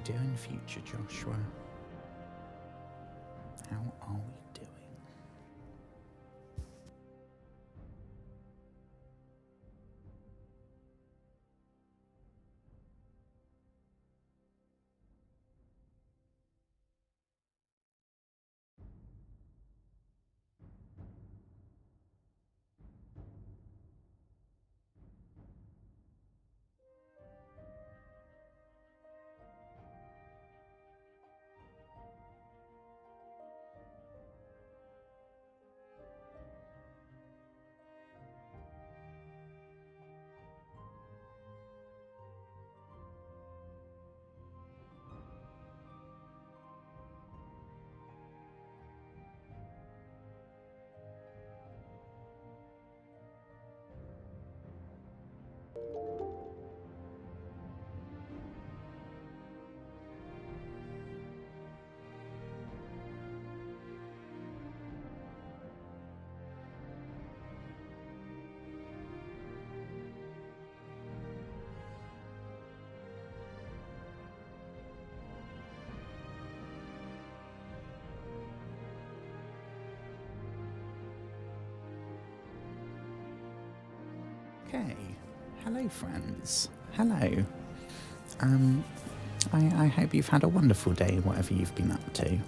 doing, future Joshua? How are we doing? Okay, hello friends, hello. I hope you've had a wonderful day, whatever you've been up to.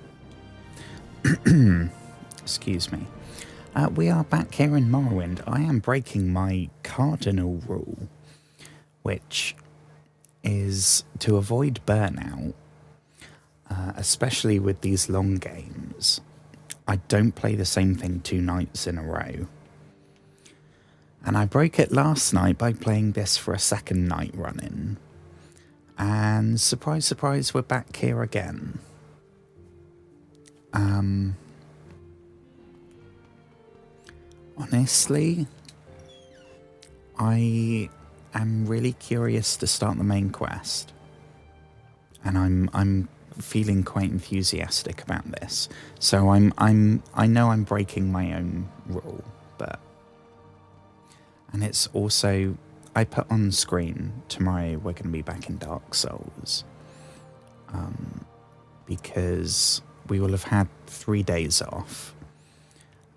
Excuse me. We are back here in Morrowind. I am breaking my cardinal rule, which is to avoid burnout, especially with these long games. I don't play the same thing 2 nights in a row. And I broke it last night by playing this for a second night running. And surprise, surprise, we're back here again. Honestly, I am really curious to start the main quest. And I'm feeling quite enthusiastic about this. So I know I'm breaking my own rule, but and it's also, I put on screen, tomorrow we're going to be back in Dark Souls. Because we will have had 3 days off.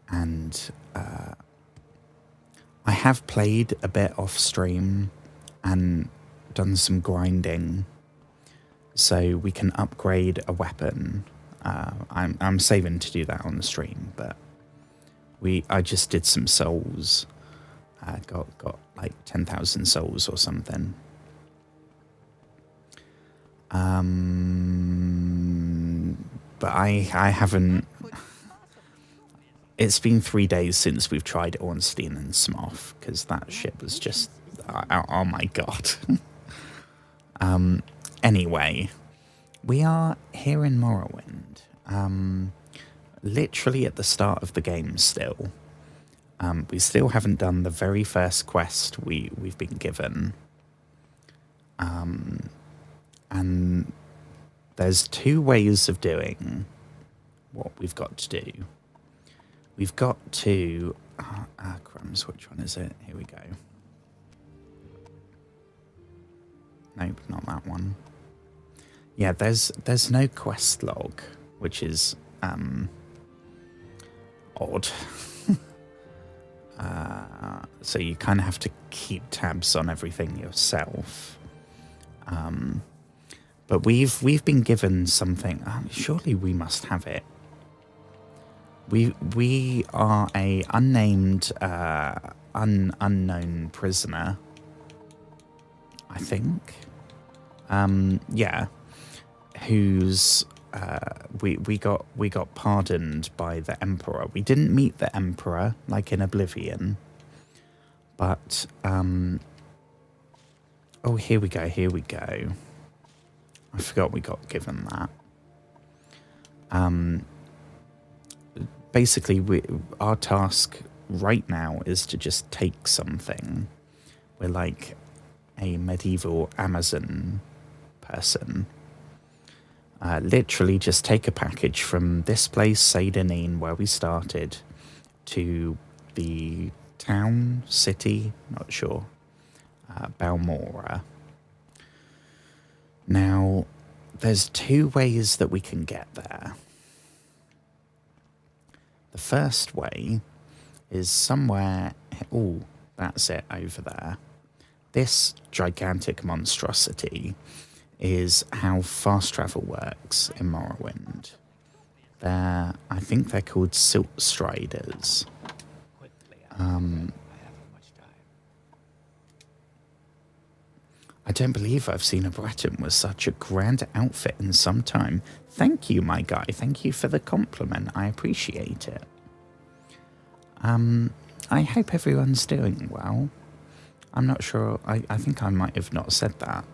And I have played a bit off stream and done some grinding. So we can upgrade a weapon. I'm saving to do that on the stream, but I just did some souls. Got like 10,000 souls or something. But I haven't. It's been 3 days since we've tried Ornstein and Smough, because that shit was just, oh my god. Anyway, we are here in Morrowind, literally at the start of the game still. We still haven't done the very first quest we've been given. And there's 2 ways of doing what we've got to do. We've got to... crumbs, which one is it? Here we go. Nope, not that one. Yeah, there's no quest log, which is odd. So you kind of have to keep tabs on everything yourself. But we've been given something. Surely we must have it. We are a unnamed, unknown prisoner, I think. Yeah, who's we got pardoned by the Emperor. We didn't meet the Emperor like in Oblivion, but oh, here we go. I forgot we got given that. Basically, our task right now is to just take something. We're like a medieval Amazon person. Literally just take a package from this place, Seydanine, where we started, to the town, city, not sure, Balmora. Now, there's two ways that we can get there. The first way is somewhere... Oh, that's it over there. This gigantic monstrosity is how fast travel works in Morrowind. I think they're called silt striders. I don't believe I've seen a Breton with such a grand outfit in some time. Thank you, my guy. Thank you for the compliment. I appreciate it. I hope everyone's doing well. I'm not sure. I think I might have not said that.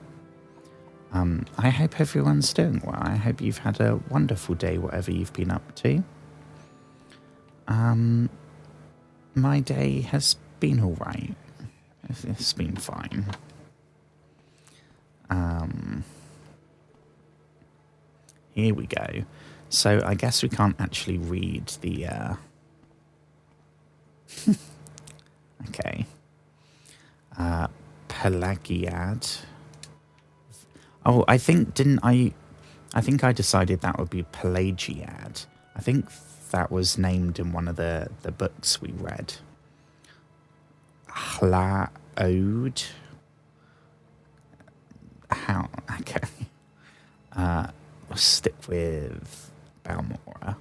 I hope everyone's doing well. I hope you've had a wonderful day, whatever you've been up to. My day has been all right. It's been fine. Here we go. So I guess we can't actually read the... Okay. Pelagiad. Oh, I think, I think I decided that would be Pelagiad. I think that was named in one of the books we read. Hlaode. How? Okay. We'll stick with Balmora.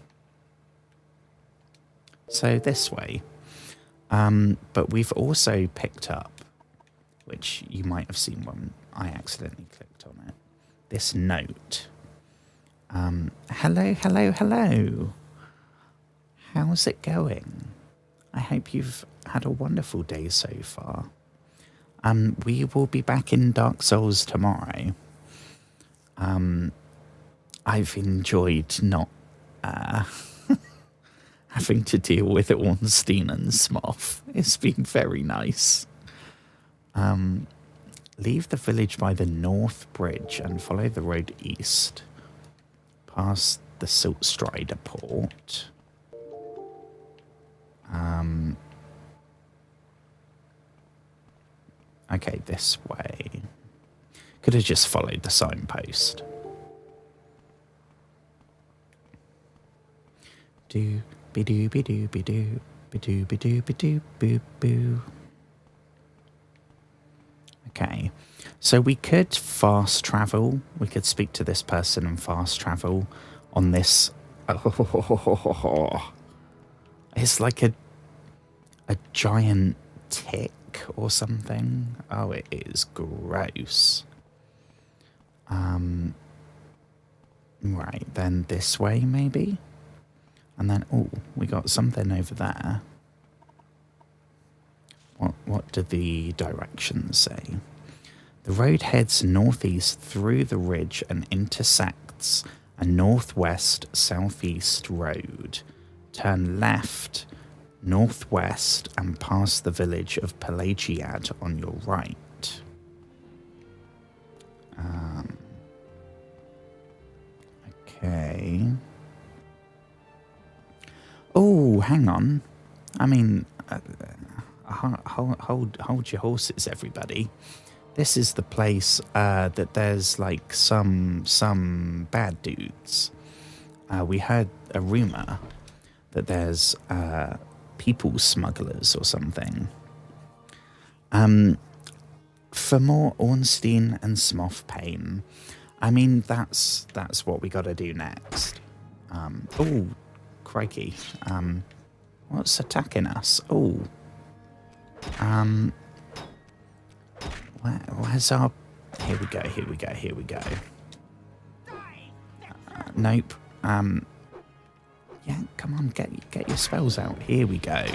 So this way. But we've also picked up, which you might have seen when I accidentally clicked on it, this note. Hello, hello, hello. How's it going? I hope you've had a wonderful day so far. We will be back in Dark Souls tomorrow. I've enjoyed not having to deal with Ornstein and Smough. It's been very nice. Leave the village by the North Bridge and follow the road east. Past the Silt Strider port. Okay, this way. Could have just followed the signpost. Do be doo be doo be doo be doo be doo be doo boo boo. Okay, so we could fast travel. We could speak to this person and fast travel on this. It's like a giant tick or something. Oh, it is gross. Right, then this way maybe? And then, oh, we got something over there. What do the directions say? The road heads northeast through the ridge and intersects a northwest-southeast road. Turn left, northwest, and past the village of Pelagiad on your right. Okay. Oh, hang on. I mean, hold your horses, everybody. This is the place that there's like some bad dudes. We heard a rumor that there's people smugglers or something. For more Ornstein and Smough pain. I mean, that's what we got to do next. Oh, crikey. What's attacking us? Oh. Where's our... Here we go, here we go, here we go. Nope. Yeah, come on, get your spells out. Here we go.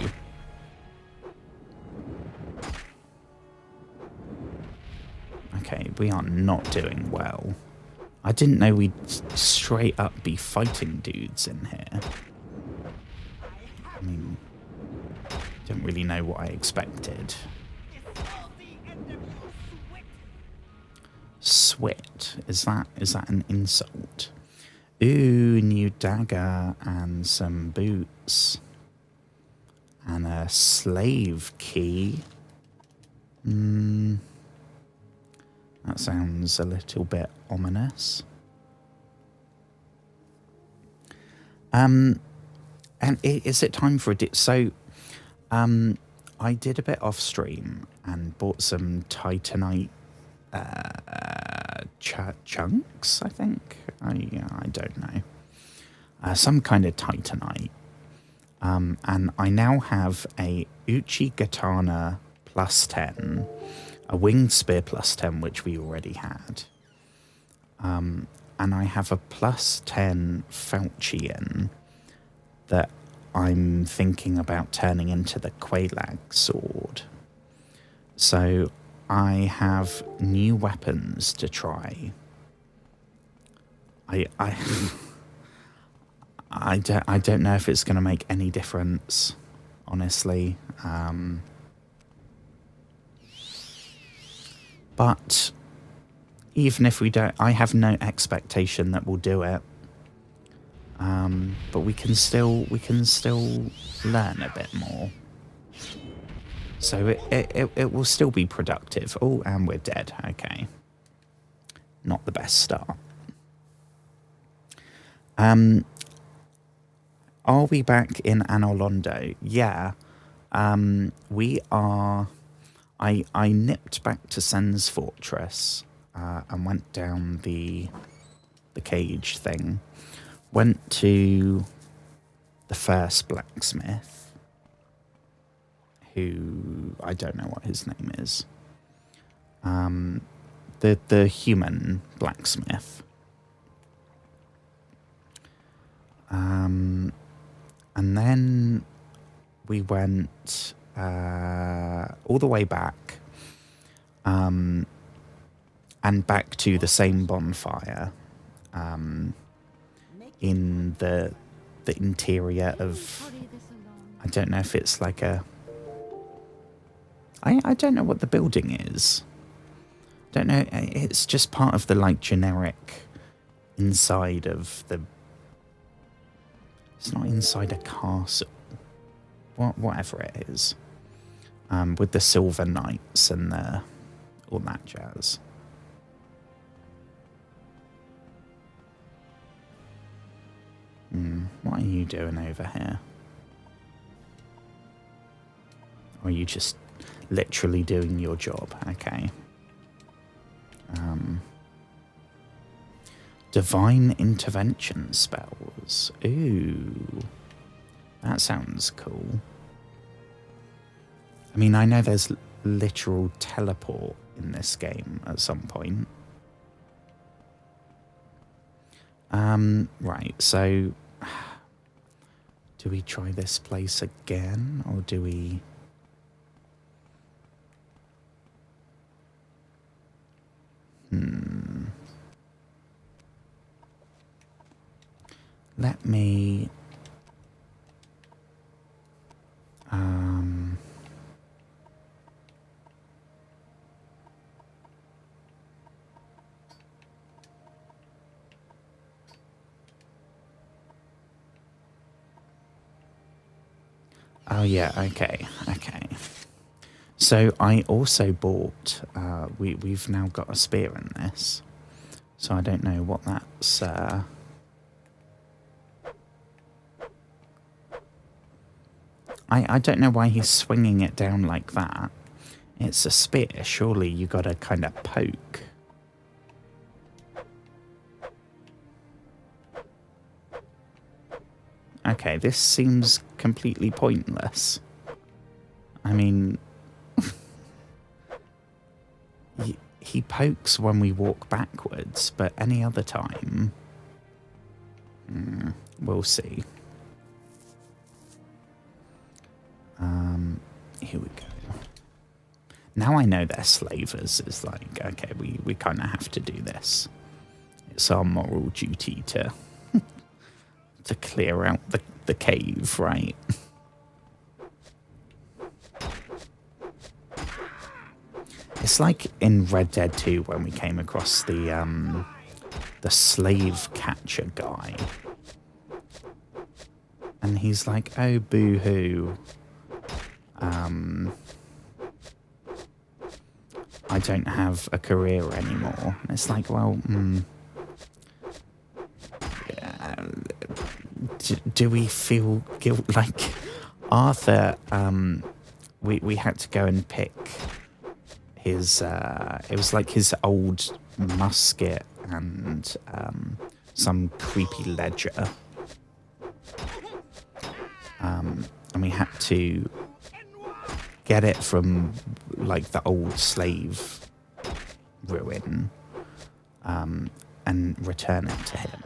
Okay, we are not doing well. I didn't know we'd straight up be fighting dudes in here. I mean, don't really know what I expected. Swit? Is that an insult? Ooh, new dagger and some boots. And a slave key. That sounds a little bit ominous. And is it time for a so I did a bit off stream and bought some titanite chunks, I think. I don't know. Some kind of titanite. And I now have a Uchi Katana +10, a winged spear +10, which we already had. And I have a +10 falchion that I'm thinking about turning into the Quelaag sword. So I have new weapons to try. I don't know if it's going to make any difference, honestly. But even if we don't, I have no expectation that we'll do it. But we can still learn a bit more. So it will still be productive. Oh, and we're dead. Okay. Not the best start. Are we back in Anolondo? Yeah. We are. I nipped back to Sen's Fortress and went down the cage thing. Went to the first blacksmith, who I don't know what his name is. The human blacksmith. And then we went all the way back, and back to the same bonfire, in the interior of, I don't know if it's like a, I don't know what the building is. Don't know. It's just part of the like generic inside of the. It's not inside a castle. Whatever it is. With the silver knights and all that jazz. What are you doing over here? Or are you just literally doing your job? Okay. Divine intervention spells. Ooh. That sounds cool. I mean, I know there's literal teleport in this game at some point. Right, so do we try this place again, or do we... Let me... Oh yeah, okay. So I also bought, we've now got a spear in this, so I don't know what that's, I don't know why he's swinging it down like that. It's a spear, surely you gotta kind of poke. Okay, this seems completely pointless. I mean, he pokes when we walk backwards, but any other time, we'll see. Here we go. Now I know they're slavers. It's like, okay, we kind of have to do this. It's our moral duty to clear out the cave, right? It's like in Red Dead 2 when we came across the slave catcher guy. And he's like, oh, boo-hoo. I don't have a career anymore. And it's like, well, do we feel guilt? Like Arthur, we had to go and pick his. It was like his old musket and some creepy ledger. And we had to get it from like the old slave ruin and return it to him.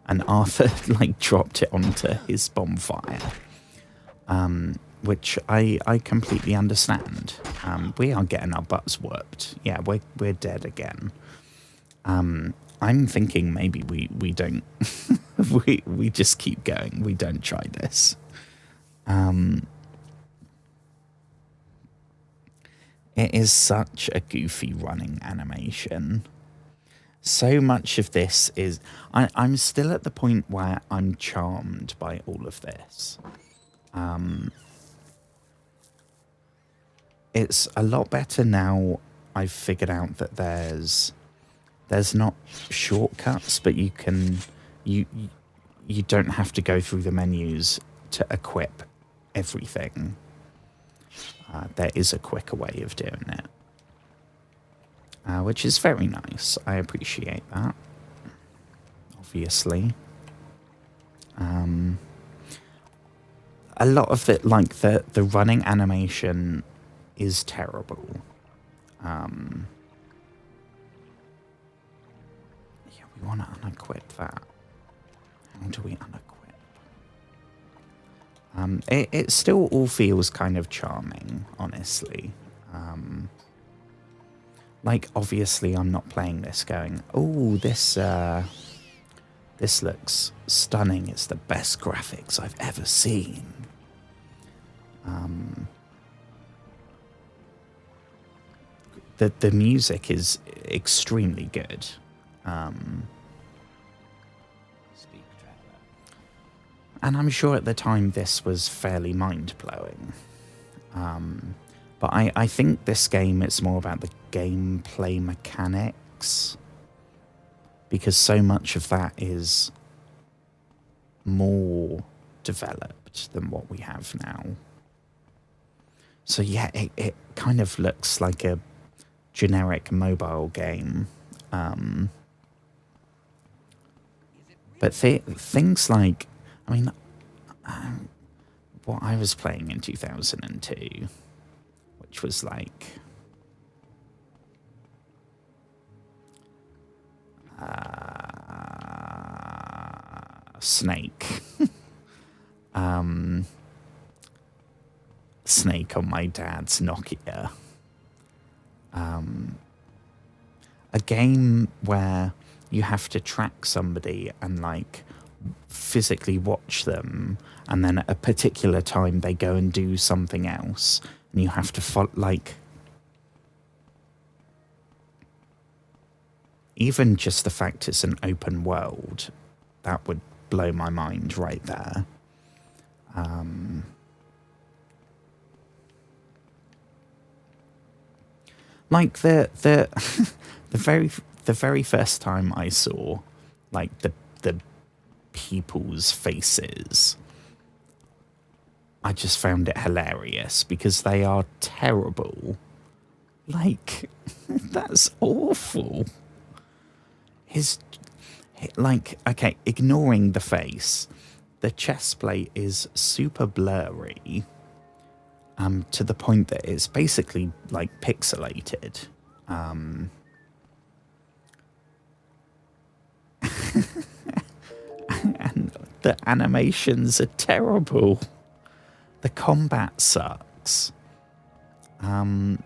And Arthur like dropped it onto his bonfire, which I completely understand. We are getting our butts whooped. Yeah, we're dead again. I'm thinking maybe we don't we just keep going. We don't try this. It is such a goofy running animation. So much of this is... I'm still at the point where I'm charmed by all of this. It's a lot better now. I've figured out that there's not shortcuts, but you can... You don't have to go through the menus to equip everything. There is a quicker way of doing it, which is very nice. I appreciate that, obviously. A lot of it, like the running animation is terrible. Yeah, we want to unequip that. How do we unequip? It still all feels kind of charming, honestly. Like, obviously, I'm not playing this going, oh, this looks stunning. It's the best graphics I've ever seen. The music is extremely good. And I'm sure at the time this was fairly mind-blowing. But I think this game, it's more about the gameplay mechanics. Because so much of that is more developed than what we have now. So yeah, it kind of looks like a generic mobile game. But things like... I mean, what I was playing in 2002, which was like... Snake. Snake on my dad's Nokia. A game where you have to track somebody and like physically watch them, and then at a particular time they go and do something else, and you have to follow, like, even just the fact it's an open world, that would blow my mind right there. Like the very first time I saw like the people's faces, I just found it hilarious because they are terrible. Like, that's awful. Like, okay, ignoring the face, the chest plate is super blurry, to the point that it's basically like pixelated. And the animations are terrible. The combat sucks. And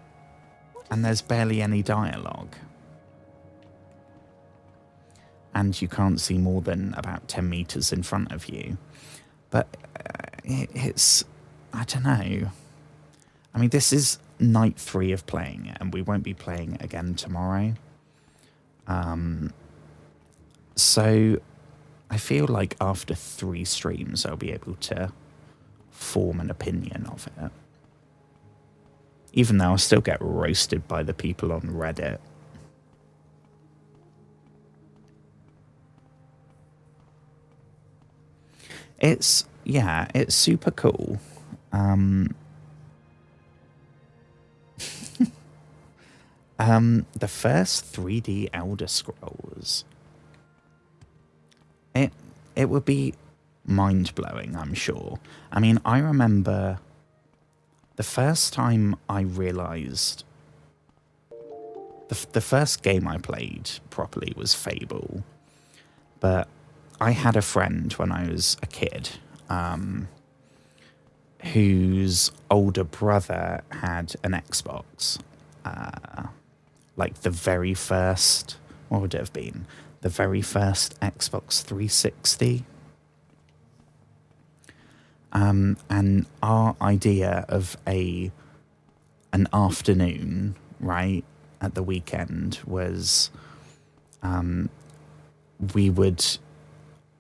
there's barely any dialogue. And you can't see more than about 10 meters in front of you. But it's... I don't know. I mean, this is night 3 of playing it, and we won't be playing it again tomorrow. So I feel like after 3 streams, I'll be able to form an opinion of it. Even though I'll still get roasted by the people on Reddit. It's super cool. The first 3D Elder Scrolls. It would be mind-blowing, I'm sure. I mean, I remember the first time I realised... The first game I played properly was Fable. But I had a friend when I was a kid whose older brother had an Xbox. Like the very first... What would it have been? The very first Xbox 360. And our idea of an afternoon, right, at the weekend was we would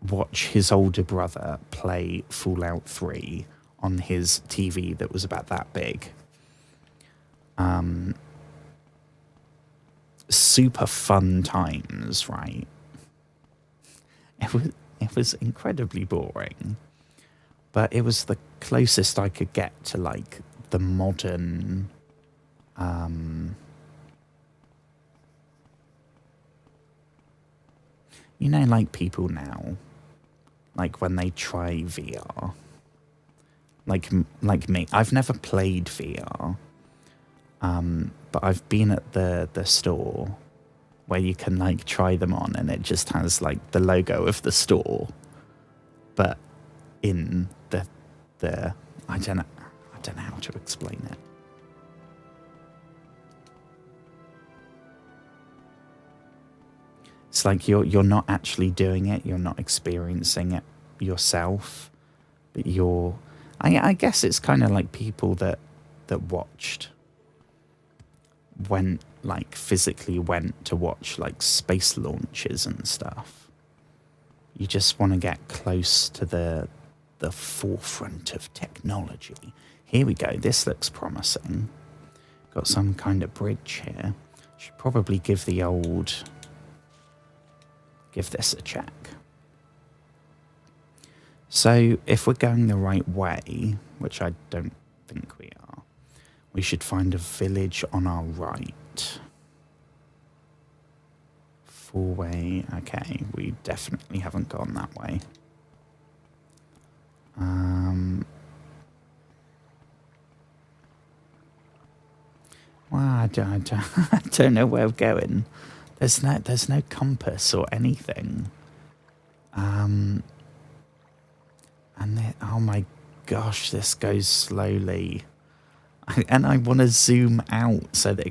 watch his older brother play Fallout 3 on his TV that was about that big. Super fun times, right? It was incredibly boring, but it was the closest I could get to like the modern you know, like people now, like when they try VR, like me, I've never played VR, but I've been at the store where you can like try them on, and it just has like the logo of the store, but in the I don't know how to explain it. It's like you're not actually doing it, you're not experiencing it yourself, but I guess it's kind of like people that watched physically went to watch like space launches and stuff. You just want to get close to the forefront of technology. Here we go, this looks promising. Got some kind of bridge here. Should probably give this a check. So if we're going the right way, which I don't think we are, we should find a village on our right. Four-way, okay, we definitely haven't gone that way. Well, I don't know where we're going. There's no compass or anything. And oh my gosh, this goes slowly. And I want to zoom out so that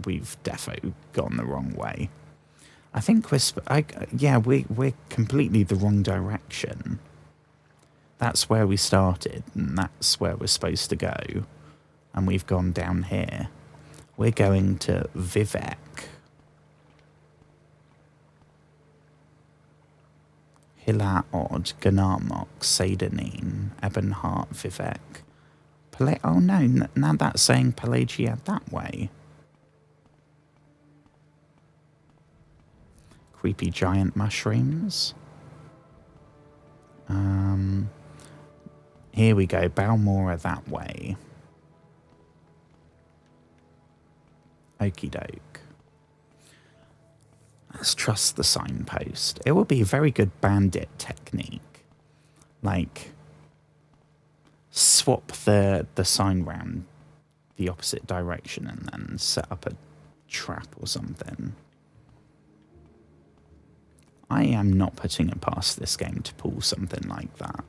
we've defo gone the wrong way. I think we're completely the wrong direction. That's where we started, and that's where we're supposed to go. And we've gone down here. We're going to Vivek. Hilar Odd, Gnarmok, Sadanin, Ebonheart, Vivek. Oh no, now that's saying Pelagia that way. Creepy giant mushrooms. Here we go, Balmora that way. Okie doke. Let's trust the signpost. It will be a very good bandit technique. Like, swap the sign round the opposite direction and then set up a trap or something. I am not putting it past this game to pull something like that.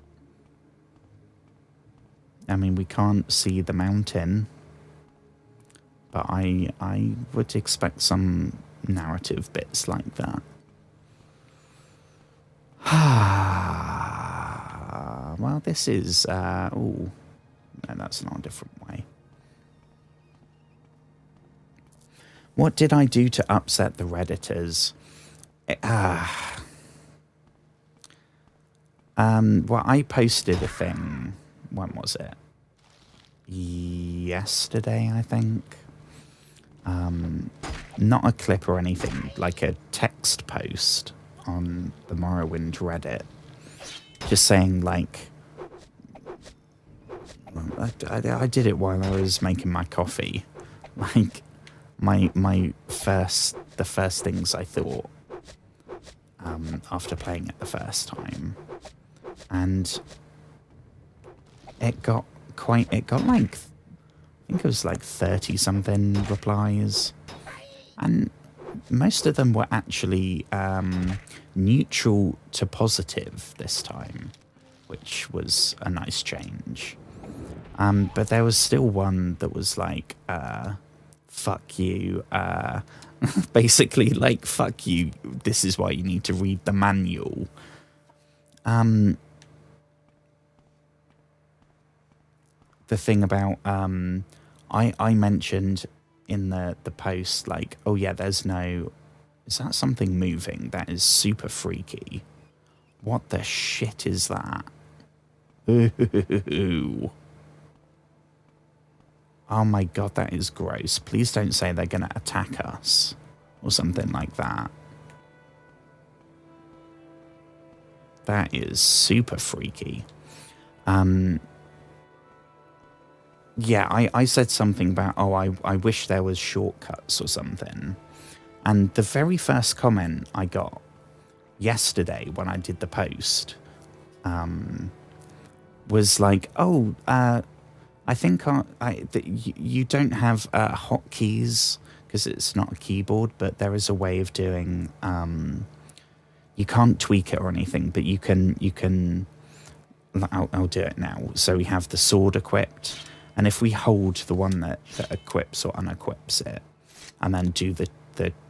I mean, we can't see the mountain, but I would expect some narrative bits like that. Well, this is... oh, no, that's not a different way. What did I do to upset the Redditors? Well, I posted a thing. When was it? Yesterday, I think. not a clip or anything, like a text post on the Morrowind Reddit, just saying like, I did it while I was making my coffee, like the first things I thought after playing it the first time, and it got like, I think it was like 30 something replies, and most of them were actually neutral to positive this time, which was a nice change. But there was still one that was like, fuck you, basically like, fuck you, this is why you need to read the manual. The thing about, I mentioned in the post, like, oh yeah, there's no, is that something moving? That is super freaky. What the shit is that? Ooh. Oh my god, that is gross. Please don't say they're going to attack us or something like that. That is super freaky. Yeah, I said something about, oh, I wish there was shortcuts or something. And the very first comment I got yesterday when I did the post was like, oh, I think you don't have hotkeys because it's not a keyboard, but there is a way of doing, you can't tweak it or anything, but you can, I'll do it now. So we have the sword equipped, and if we hold the one that equips or unequips it, and then do the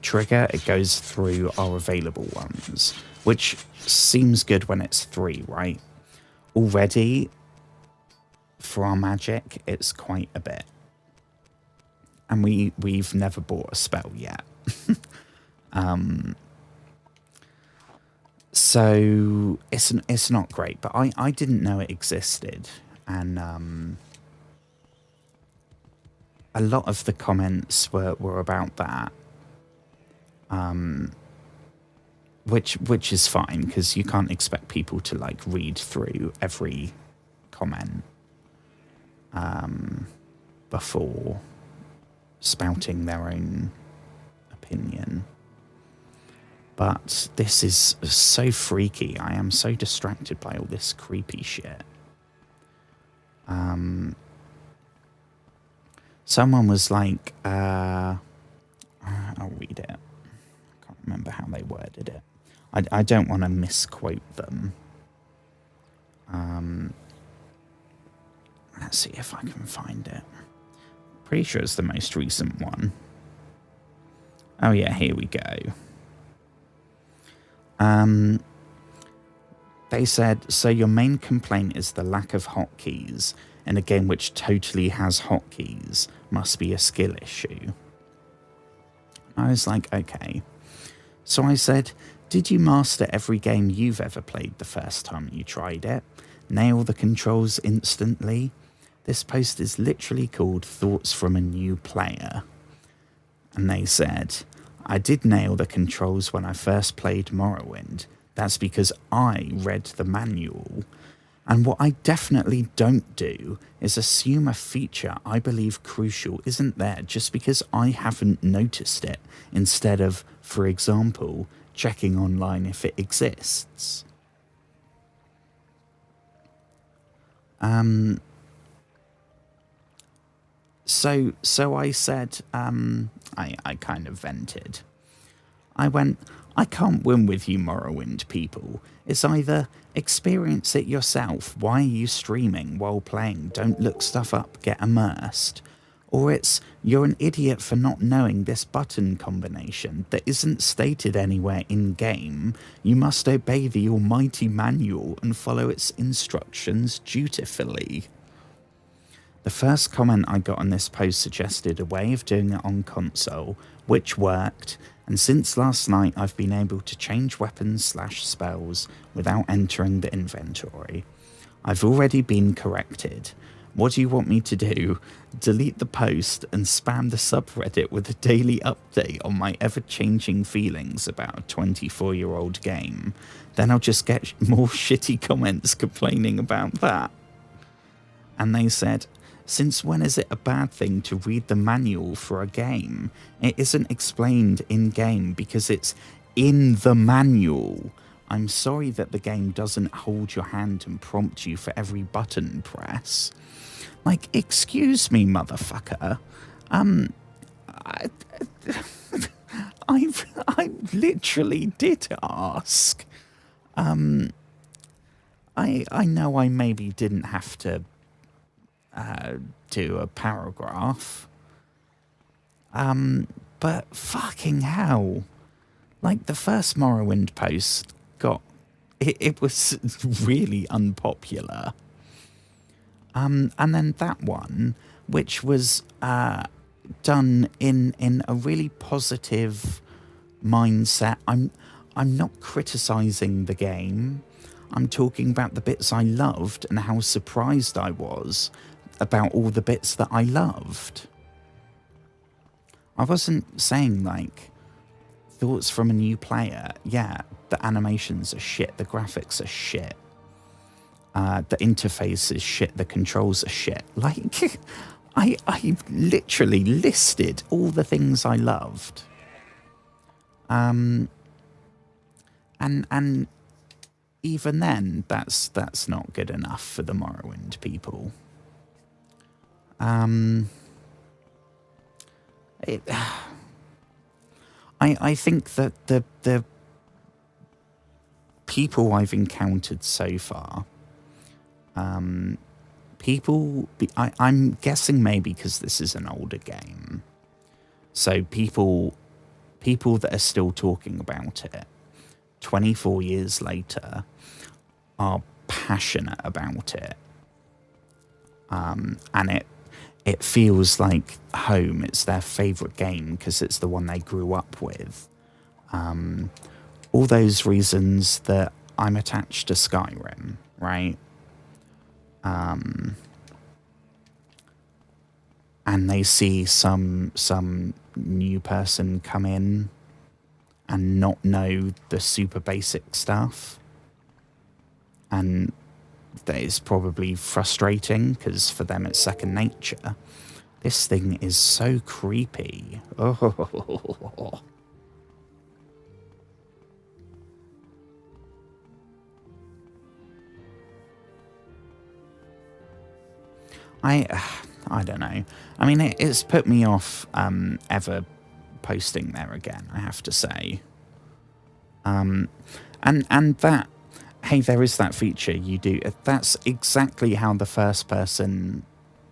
trigger, it goes through our available ones, which seems good when it's 3, right? Already, for our magic, it's quite a bit. And we've never bought a spell yet. So it's not great, but I didn't know it existed, and a lot of the comments were about that, which is fine, because you can't expect people to like read through every comment before spouting their own opinion. But this is so freaky. I am so distracted by all this creepy shit. Someone was like, I'll read it. I can't remember how they worded it. I don't want to misquote them. Let's see if I can find it. Pretty sure it's the most recent one. Oh yeah, here we go. They said, so your main complaint is the lack of hotkeys in a game which totally has hotkeys. Must be a skill issue. I was like, okay. So I said, did you master every game you've ever played the first time you tried it? Nail the controls instantly? This post is literally called Thoughts from a New Player. And they said, I did nail the controls when I first played Morrowind. That's because I read the manual. And what I definitely don't do is assume a feature I believe crucial isn't there just because I haven't noticed it, instead of, for example, checking online if it exists. So I said, I kind of vented. I went, I can't win with you Morrowind people. It's either experience it yourself, why are you streaming while playing, don't look stuff up, get immersed. Or it's, you're an idiot for not knowing this button combination that isn't stated anywhere in-game. You must obey the almighty manual and follow its instructions dutifully. The first comment I got on this post suggested a way of doing it on console, which worked, and since last night I've been able to change weapons/spells without entering the inventory. I've already been corrected. What do you want me to do? Delete the post and spam the subreddit with a daily update on my ever-changing feelings about a 24-year-old game? Then I'll just get more shitty comments complaining about that. And they said, since when is it a bad thing to read the manual for a game? It isn't explained in-game because it's in the manual. I'm sorry that the game doesn't hold your hand and prompt you for every button press. Like, excuse me, motherfucker. I literally did ask. I know I maybe didn't have to do a paragraph. But fucking hell. Like, the first Morrowind post got... It was really unpopular. And then that one, which was done in a really positive mindset. I'm not criticising the game. I'm talking about the bits I loved and how surprised I was about all the bits that I loved. I wasn't saying, like, thoughts from a new player. Yeah, the animations are shit, the graphics are shit. The interface is shit, the controls are shit. Like, I literally listed all the things I loved. And even then, that's not good enough for the Morrowind people. I think that the people I've encountered so far, I'm guessing maybe because this is an older game, so people that are still talking about it 24 years later are passionate about it, and it feels like home. It's their favourite game because it's the one they grew up with. All those reasons that I'm attached to Skyrim, right? And they see some new person come in and not know the super basic stuff. And that is probably frustrating because for them it's second nature. This thing is so creepy. Oh. I don't know. I mean, it's put me off ever posting there again, I have to say. And that, hey, there is that feature you do. That's exactly how the first person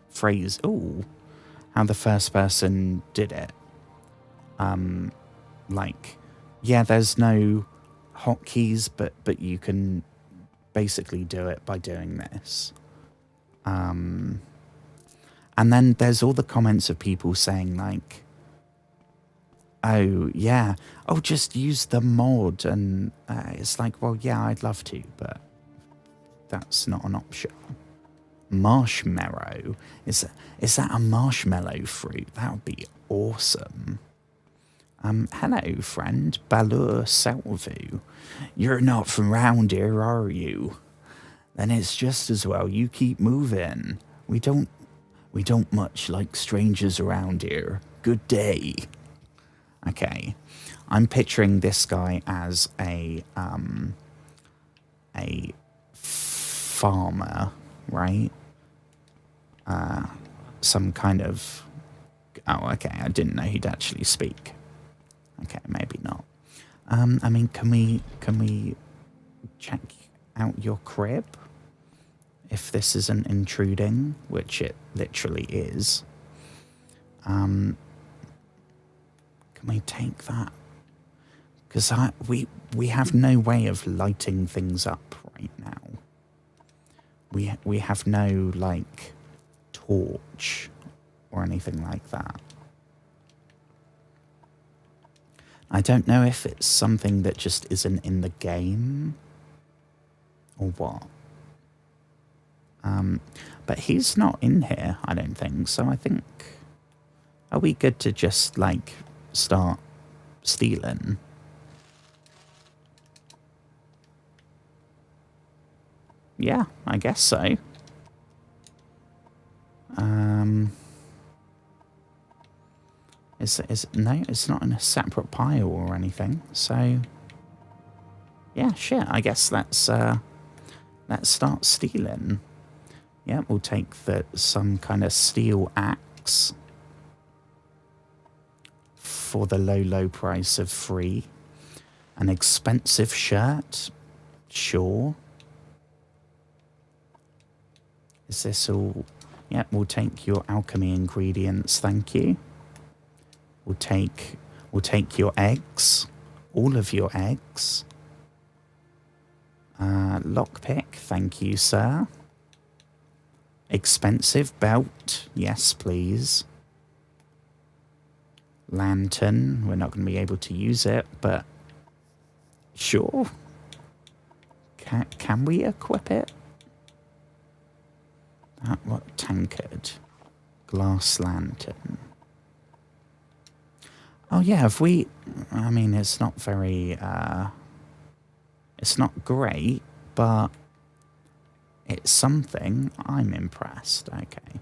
phrase. How the first person did it. Like, yeah, there's no hotkeys, but you can basically do it by doing this. And then there's all the comments of people saying, like, oh, yeah, oh, just use the mod. And it's like, well, yeah, I'd love to, but that's not an option. Marshmallow? Is that a marshmallow fruit? That would be awesome. Hello, friend, Balur Salvu. You're not from round here, are you? Then it's just as well you keep moving. We don't much like strangers around here. Good day. Okay. I'm picturing this guy as a farmer, right? Some kind of... Oh, okay. I didn't know he'd actually speak. Okay, maybe not. I mean, can we check out your crib? If this isn't intruding, which it literally is. Can we take that? Because we have no way of lighting things up right now. We have no, like, torch or anything like that. I don't know if it's something that just isn't in the game or what. But he's not in here, I don't think. So I think... Are we good to just, like, start stealing? Yeah, I guess so. No, it's not in a separate pile or anything. So, yeah, shit. I guess let's start stealing. Yeah, we'll take some kind of steel axe for the low price of 3. An expensive shirt, sure. Is this all? Yeah, we'll take your alchemy ingredients, thank you. We'll take your eggs, all of your eggs. Lockpick, thank you, sir. Expensive belt, yes, please. Lantern, we're not going to be able to use it, but sure. Can we equip it? What tankard? Glass lantern. Oh yeah, have we... I mean, it's not very... it's not great, but it's something. I'm impressed. Okay.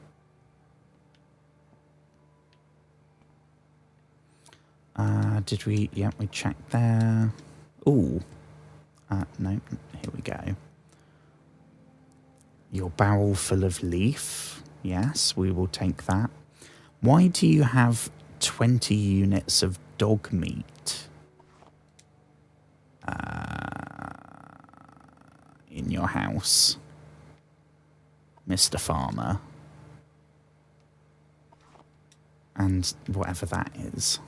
Did we... Yeah, we checked there. Ooh. No, here we go. Your barrel full of leaf. Yes, we will take that. Why do you have 20 units of dog meat in your house, Mr. Farmer? And whatever that is.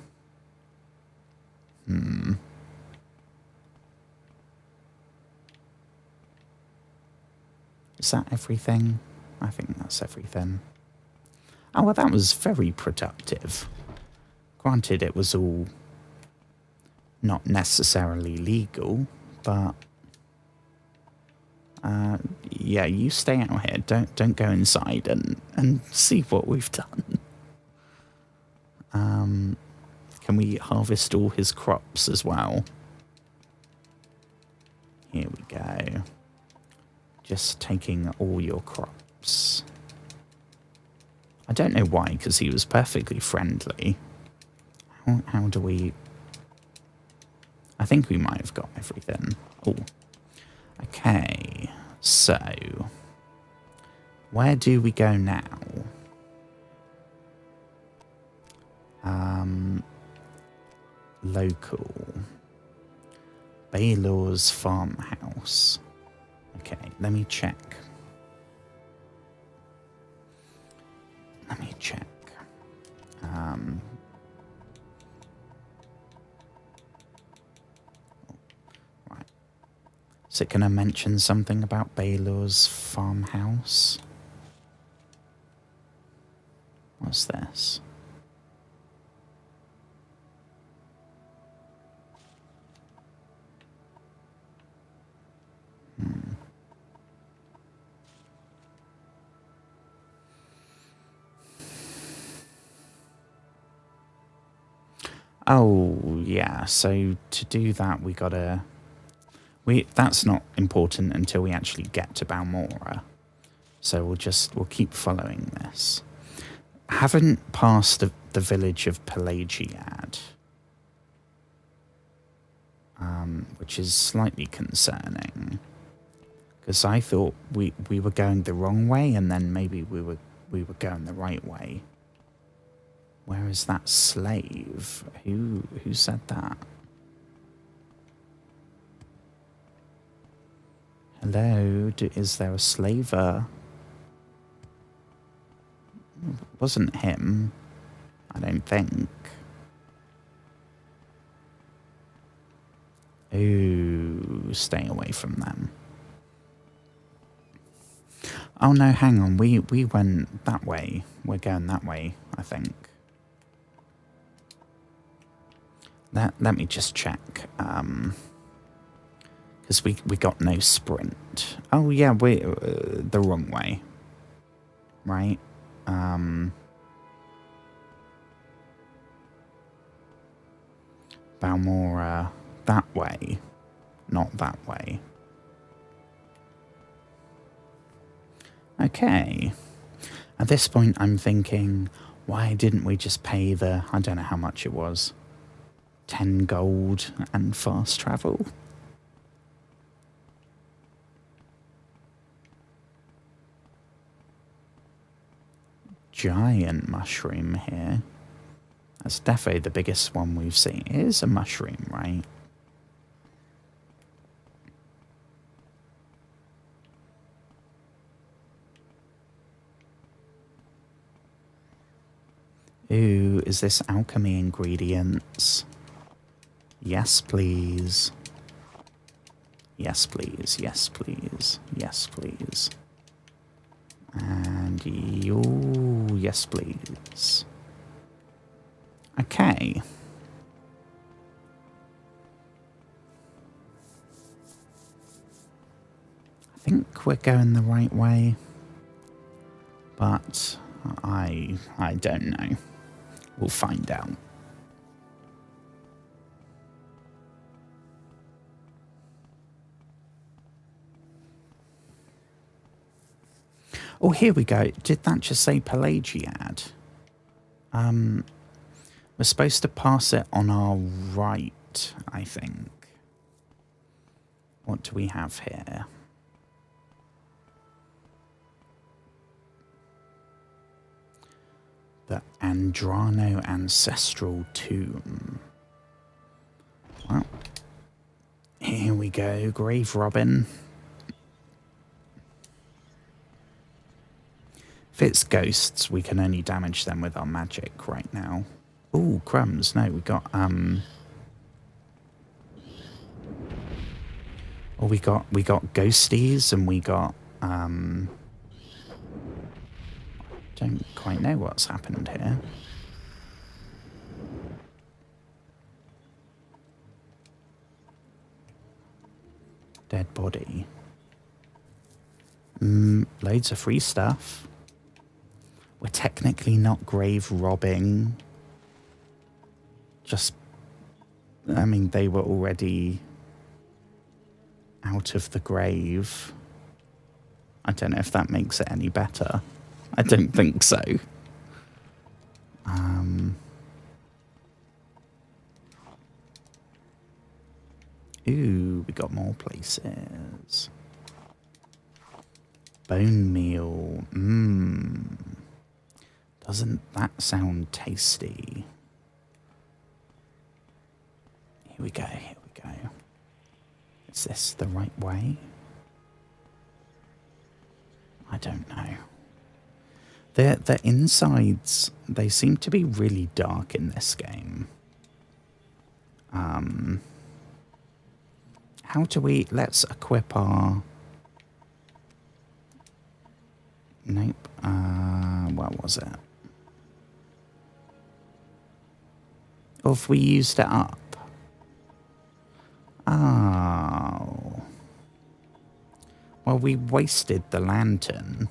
Is that everything? I think that's everything. Oh, well, that was very productive. Granted, it was all not necessarily legal, but yeah, you stay out here. Don't go inside and see what we've done. Can we harvest all his crops as well? Here we go. Just taking all your crops. I don't know why, because he was perfectly friendly. How do we... I think we might have got everything. Oh. Okay. So. Where do we go now? Local. Baylor's farmhouse. Okay, let me check. Right. Is it going to mention something about Baylor's farmhouse? What's this? Oh, yeah, so to do that we gotta... That's not important until we actually get to Balmora. So we'll keep following this. Haven't passed the village of Pelagiad. Which is slightly concerning. Because I thought we were going the wrong way, and then maybe we were going the right way. Where is that slave? Who said that? Hello, is there a slaver? Wasn't him, I don't think. Ooh, stay away from them. Oh no, hang on, we went that way. We're going that way, I think. Let me just check, because we got no sprint. Oh yeah, we're the wrong way. right? Balmora that way, not that way. Okay. At this point, I'm thinking, why didn't we just pay the, I don't know how much it was, 10 gold and fast travel? Giant mushroom here. That's definitely the biggest one we've seen. It is a mushroom, right? Ooh, is this alchemy ingredients? Yes, please. Yes, please. Yes, please. Yes, please. And you, yes, please. Okay. I think we're going the right way, but I don't know. We'll find out. Oh, here we go. Did that just say Pelagiad? We're supposed to pass it on our right, I think. What do we have here? The Andrano Ancestral Tomb. Well, here we go. Grave Robin. If it's ghosts, we can only damage them with our magic right now. Ooh, crumbs. No, we got, oh, we got ghosties and we got, don't quite know what's happened here. Dead body. Loads of free stuff. We're technically not grave robbing. Just, I mean, they were already out of the grave. I don't know if that makes it any better. I don't think so. Ooh, we got more places. Bone meal. Doesn't that sound tasty? Here we go, here we go. Is this the right way? I don't know. The insides, they seem to be really dark in this game. How do we... Let's equip our... Nope. What was it? Or if we used it up? Oh. Well, we wasted the lantern.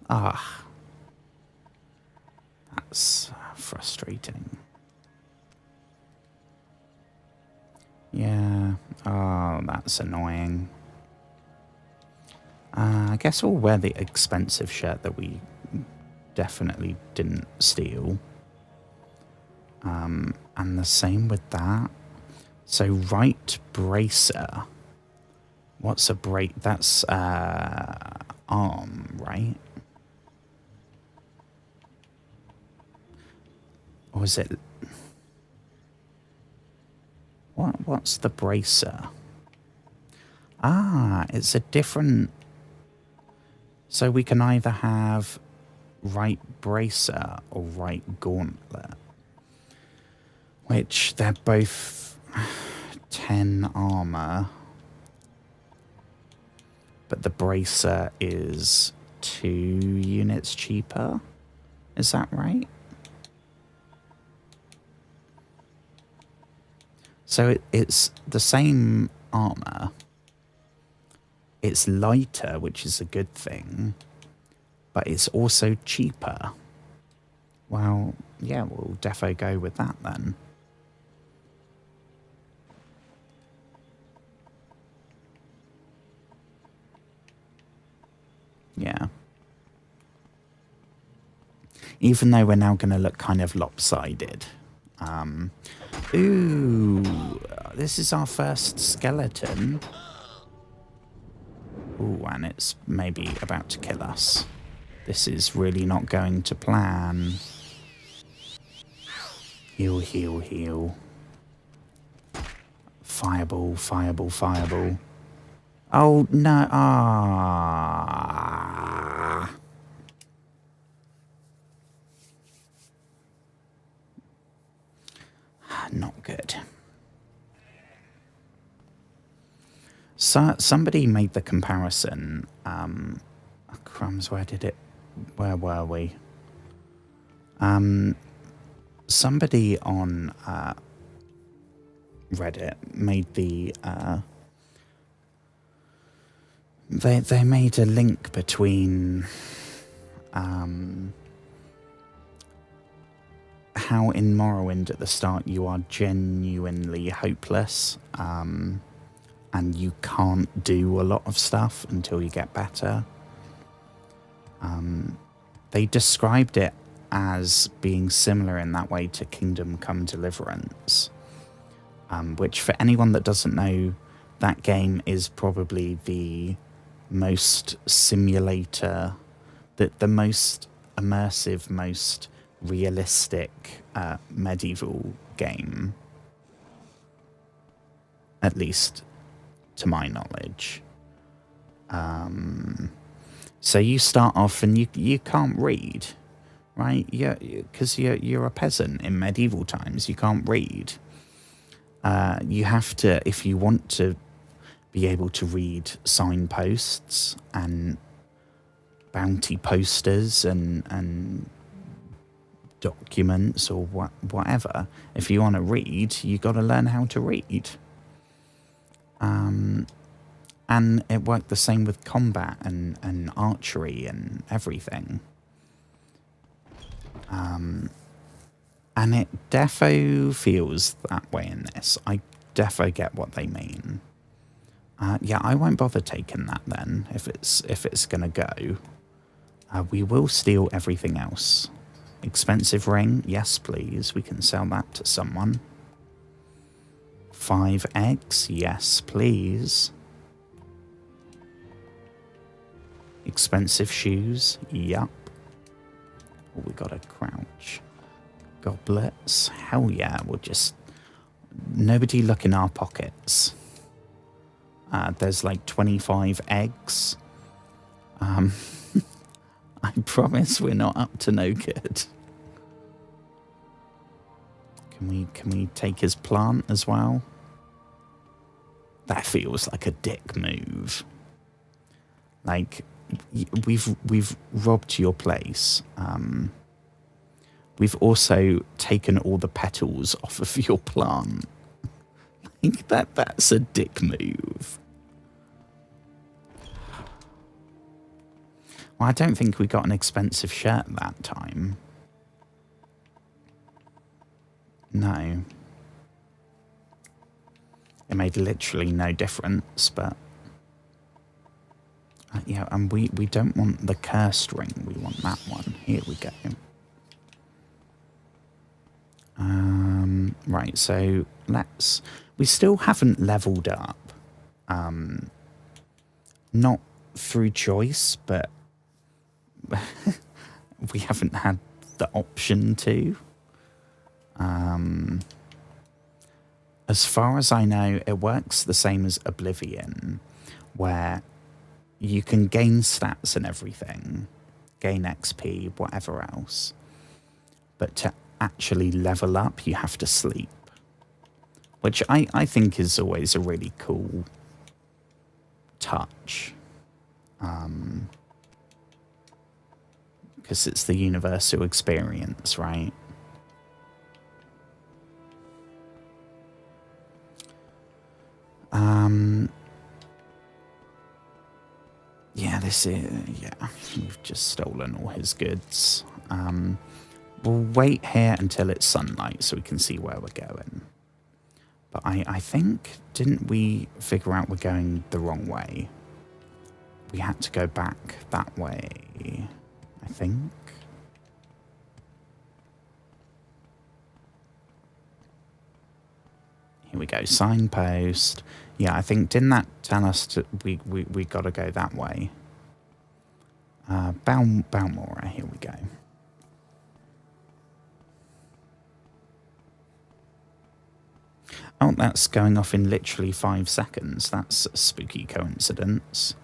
Ah. That's frustrating. Yeah. Oh, that's annoying. I guess we'll wear the expensive shirt that we definitely didn't steal. And the same with that. So right bracer. What's a brace? That's arm, right? Or is it... What's the bracer? Ah, it's a different... So we can either have right bracer or right gauntlet. Which, they're both 10 armor. But the bracer is 2 units cheaper. Is that right? So it's the same armor. it's lighter, which is a good thing, but it's also cheaper. Well, yeah, we'll defo go with that then. Yeah. Even though we're now going to look kind of lopsided. Ooh, this is our first skeleton. Ooh, and it's maybe about to kill us. This is really not going to plan. Heal, heal, heal. Fireball, fireball, fireball. Oh, no. Ah. Not good. So, somebody made the comparison. Crumbs, where were we? Somebody on Reddit made the they made a link between how in Morrowind at the start you are genuinely hopeless, and you can't do a lot of stuff until you get better. They described it as being similar in that way to Kingdom Come Deliverance, which for anyone that doesn't know, that game is probably the most simulator, the most immersive, most realistic medieval game, at least to my knowledge. So you start off and you can't read, right? Yeah, because you're a peasant in medieval times. You can't read. You have to, if you want to be able to read signposts and bounty posters and documents or whatever. If you want to read, you got to learn how to read. And it worked the same with combat and archery and everything. And it defo feels that way in this. I defo get what they mean. Yeah, I won't bother taking that then if it's gonna go. We will steal everything else. Expensive ring, yes please. We can sell that to someone. 5 eggs, yes please. Expensive shoes, yup. Oh, we got a crouch. Goblets, hell yeah. We'll just nobody look in our pockets. There's like 25 eggs. I promise we're not up to no good. Can we take his plant as well? That feels like a dick move. Like we've robbed your place. We've also taken all the petals off of your plant. Like that's a dick move. Well, I don't think we got an expensive shirt that time. No. It made literally no difference, but... yeah, and we don't want the cursed ring. We want that one. Here we go. Right, so let's... We still haven't leveled up. Not through choice, but... we haven't had the option to. As far as I know, it works the same as Oblivion, where you can gain stats and everything, gain XP, whatever else. But to actually level up, you have to sleep, which I think is always a really cool touch. Because it's the universal experience, right? Yeah, this is... Yeah, we've just stolen all his goods. We'll wait here until it's sunlight so we can see where we're going. But I think... Didn't we figure out we're going the wrong way? We had to go back that way, I think. Here we go, signpost. Yeah, I think, didn't that tell us to, we got to go that way? Balmora, here we go. Oh, that's going off in literally 5 seconds. That's a spooky coincidence.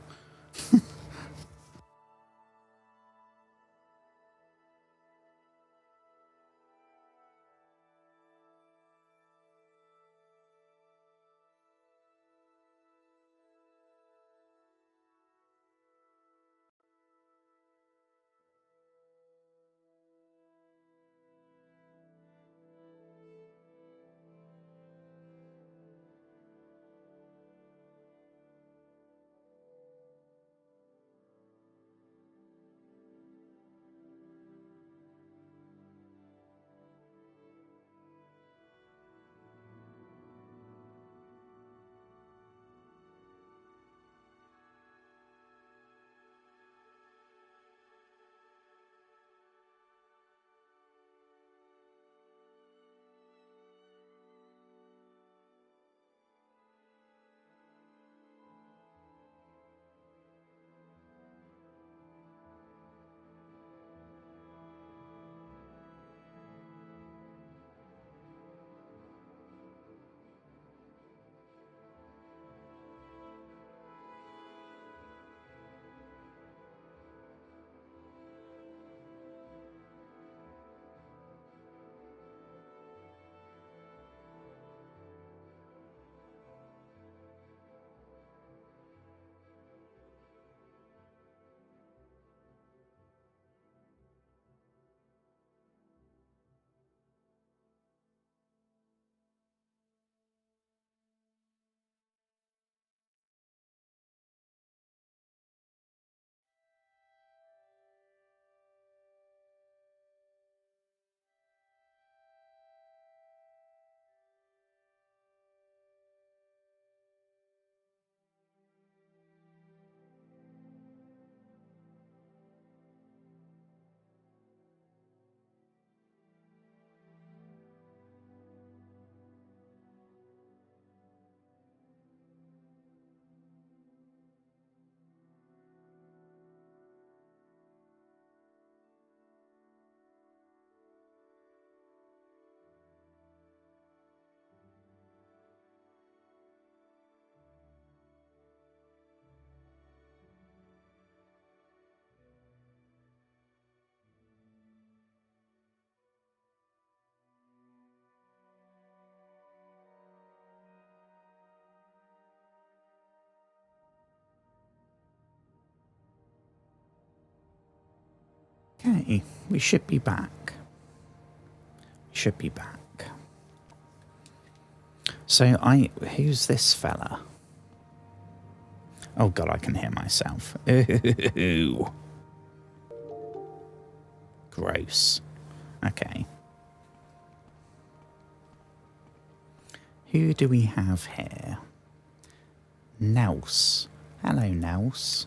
Okay, we should be back. Should be back. So who's this fella? Oh god, I can hear myself. Ooh. Gross. Okay. Who do we have here? Nels. Hello, Nels.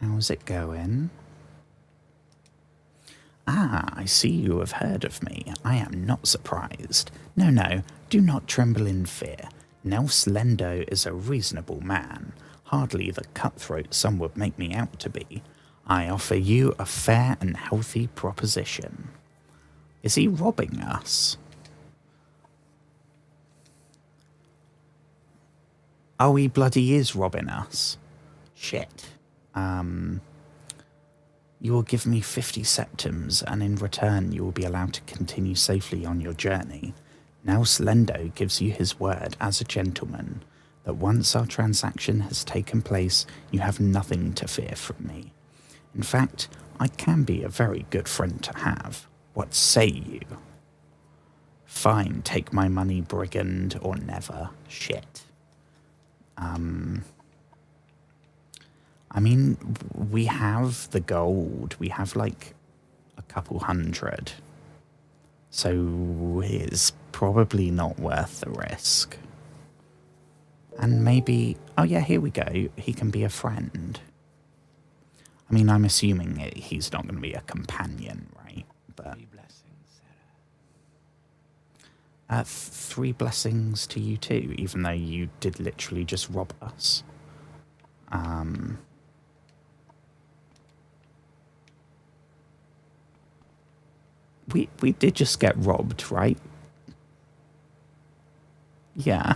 How's it going? Ah, I see you have heard of me. I am not surprised. No, do not tremble in fear. Nels Lendo is a reasonable man, hardly the cutthroat some would make me out to be. I offer you a fair and healthy proposition. Is he robbing us? Oh, he bloody is robbing us. Shit. You will give me 50 septims, and in return you will be allowed to continue safely on your journey. Nels Lendo gives you his word as a gentleman that once our transaction has taken place, you have nothing to fear from me. In fact, I can be a very good friend to have. What say you? Fine, take my money, brigand, or never. Shit. I mean, we have the gold. We have like a couple hundred. So it's probably not worth the risk. And maybe... Oh yeah, here we go. He can be a friend. I mean, I'm assuming he's not going to be a companion, right? But 3 blessings, Sarah. 3 blessings to you too, even though you did literally just rob us. We did just get robbed, right? Yeah.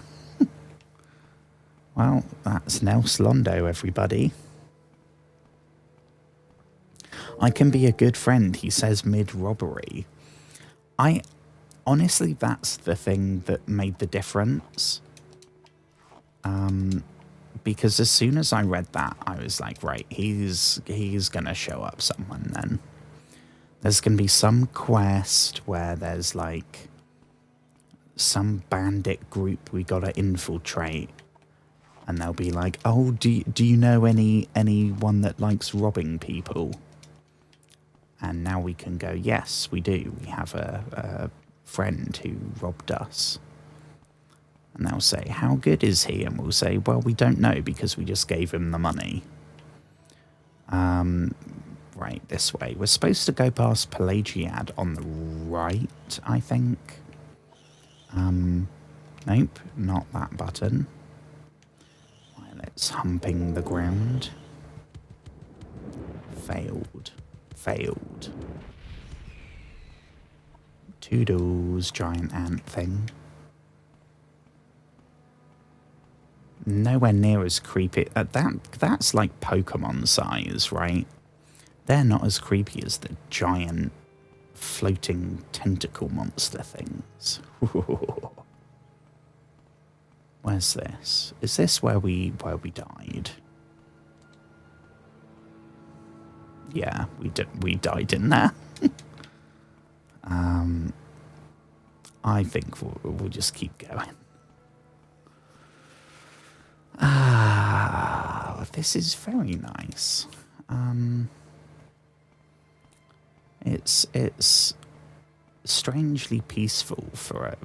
Well, that's Nels Londo, everybody. I can be a good friend, he says mid-robbery. Honestly, that's the thing that made the difference. Because as soon as I read that, I was like, right, he's gonna show up someone then. There's gonna be some quest where there's like some bandit group we gotta infiltrate. And they'll be like, oh, do you know anyone that likes robbing people? And now we can go, yes, we do. We have a friend who robbed us. And they'll say, how good is he? And we'll say, well, we don't know because we just gave him the money. Right, this way. We're supposed to go past Pelagiad on the right, I think. Nope, not that button. It's humping the ground. Failed. Failed. Toodles, giant ant thing. Nowhere near as creepy. That's like Pokemon size, right? They're not as creepy as the giant floating tentacle monster things. Where's this? Is this where we died? Yeah, we died in there. I think we'll just keep going. This is very nice. It's strangely peaceful for a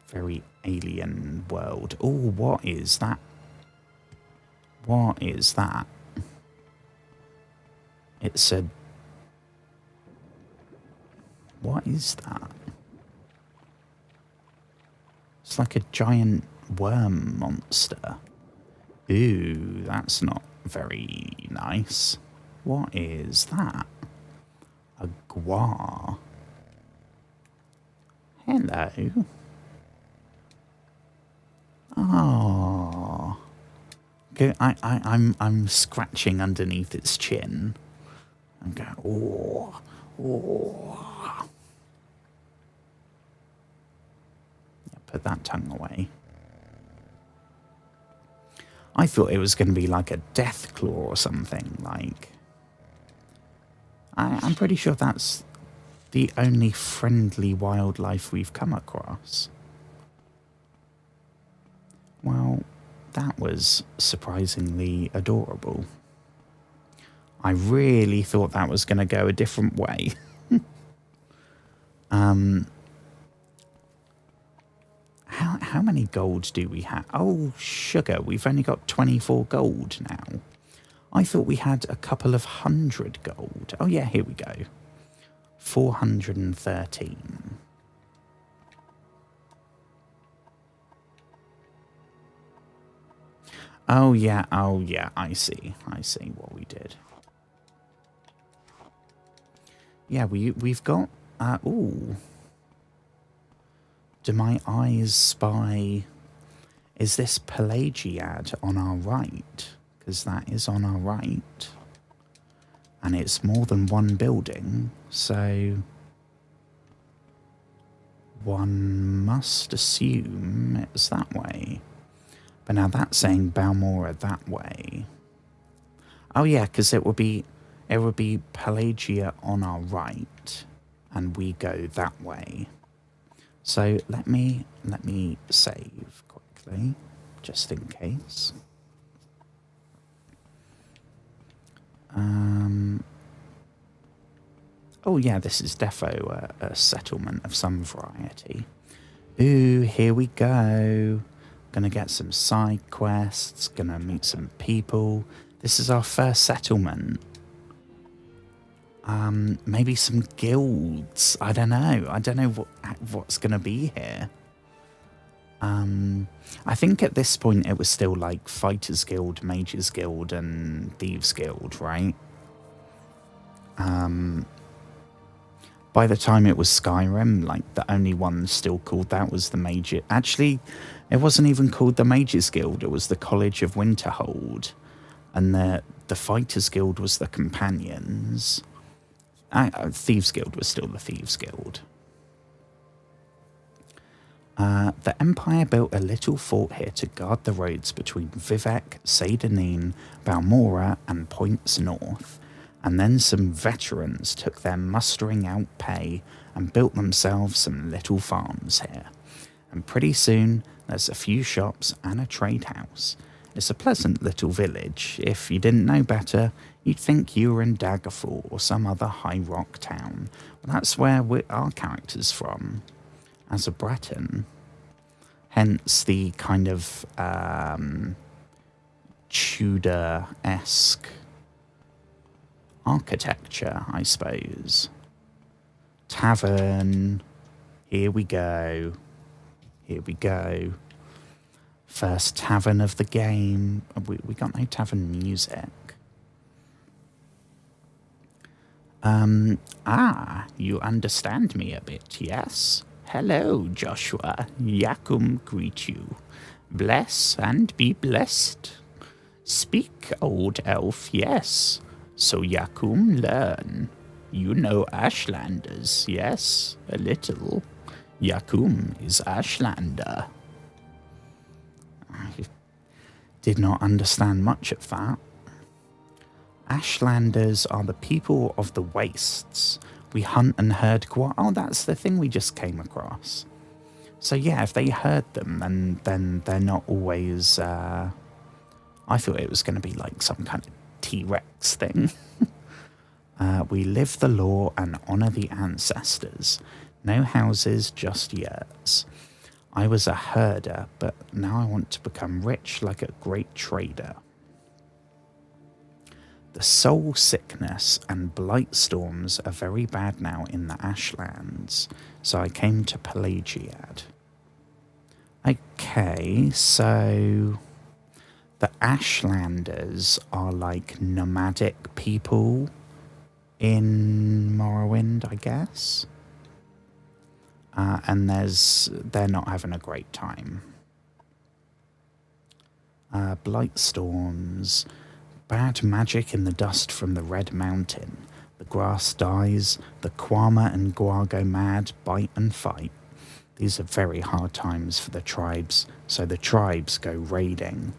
very alien world. Oh, what is that? What is that? It's a... What is that? It's like a giant worm monster. Ooh, that's not very nice. What is that? A guar. Hello. Oh. Okay, I'm scratching underneath its chin. I'm going, oh, oh. Yeah, put that tongue away. I thought it was going to be like a death claw or something. Like, I'm pretty sure that's the only friendly wildlife we've come across. Well, that was surprisingly adorable. I really thought that was going to go a different way. How many golds do we have? Oh, sugar, we've only got 24 gold now. I thought we had a couple of 100 gold. Oh yeah, here we go. 413. Oh yeah, I see what we did. Yeah, we've got, ooh. Do my eyes spy, is this Pelagiad on our right? Because that is on our right. And it's more than one building, so one must assume it's that way. But now that's saying Balmora that way. Oh yeah, because it would be Pelagia on our right, and we go that way. So let me save quickly, just in case. Oh yeah, this is defo a settlement of some variety. Ooh, here we go. Gonna get some side quests, gonna meet some people. This is our first settlement. Maybe some guilds. I don't know. I don't know what's gonna be here. I think at this point it was still like Fighters Guild, Mages Guild, and Thieves Guild, right? By the time it was Skyrim, like the only one still called that was the Mages. Actually, it wasn't even called the Mages Guild. It was the College of Winterhold, and the Fighters Guild was the Companions. Thieves Guild was still the Thieves Guild. The Empire built a little fort here to guard the roads between Vivec, Seydanin, Balmora, and Points North. And then some veterans took their mustering out pay and built themselves some little farms here. And pretty soon, there's a few shops and a trade house. It's a pleasant little village. If you didn't know better, you'd think you were in Daggerfall or some other high rock town. Well, that's where our character's from, as a Breton. Hence the kind of Tudor-esque architecture, I suppose. Tavern. Here we go. Here we go. First tavern of the game. We got no tavern music. You understand me a bit, yes? Hello, Joshua. Yakum greet you. Bless and be blessed. Speak, old elf, yes. So Yakum learn. You know Ashlanders, yes? A little. Yakum is Ashlander. I did not understand much of that. Ashlanders are the people of the wastes. We hunt and herd Oh, that's the thing we just came across. So yeah, if they herd them, then they're not always... I thought it was going to be like some kind of T-Rex thing. We live the law and honour the ancestors. No houses, just yurts. I was a herder, but now I want to become rich like a great trader. The soul sickness and blight storms are very bad now in the Ashlands, so I came to Pelagiad. Okay, so the Ashlanders are like nomadic people in Morrowind, I guess. And they're not having a great time. Blight storms. Bad magic in the dust from the Red Mountain. The grass dies. The Kwama and Guago mad bite and fight. These are very hard times for the tribes, so the tribes go raiding.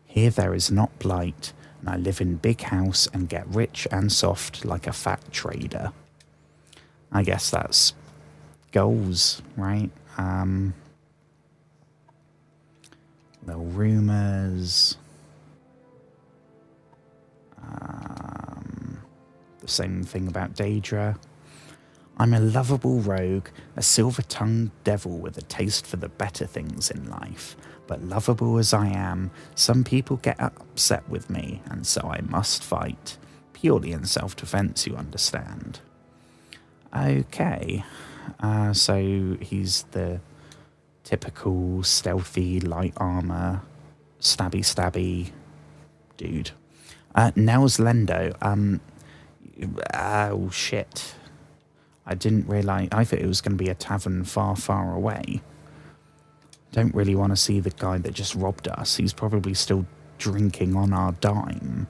Here there is not blight, and I live in big house and get rich and soft like a fat trader. I guess that's goals, right? Little rumours. The same thing about Daedra. I'm a lovable rogue, a silver-tongued devil with a taste for the better things in life. But lovable as I am, some people get upset with me, and so I must fight. Purely in self-defense, you understand. Okay, so he's the typical stealthy, light armor, stabby dude. Nels Lendo. Oh shit. I didn't realise. I thought it was going to be a tavern far, far away. Don't really want to see the guy that just robbed us. He's probably still drinking on our dime.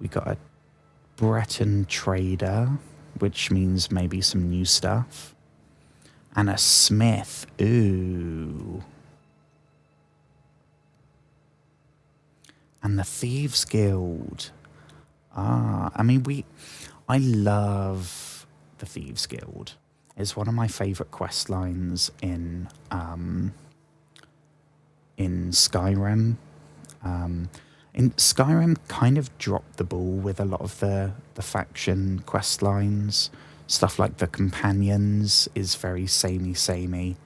We got a Breton trader, which means maybe some new stuff. And a smith. Ooh. And the Thieves Guild. I mean, I love the Thieves Guild. It's one of my favourite quest lines in Skyrim. In Skyrim kind of dropped the ball with a lot of the faction quest lines. Stuff like the Companions is very samey.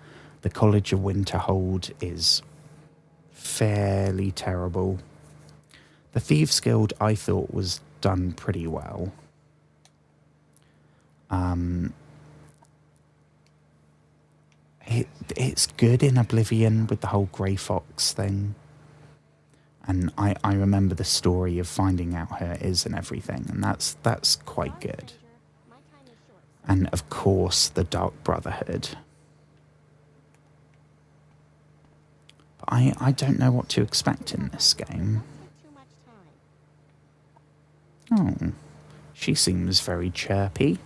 The College of Winterhold is fairly terrible. The Thieves Guild I thought was done pretty well. It's good in Oblivion with the whole Grey Fox thing. And I remember the story of finding out who it is and everything, and that's quite good. And of course, the Dark Brotherhood. But I don't know what to expect in this game. Oh, she seems very chirpy.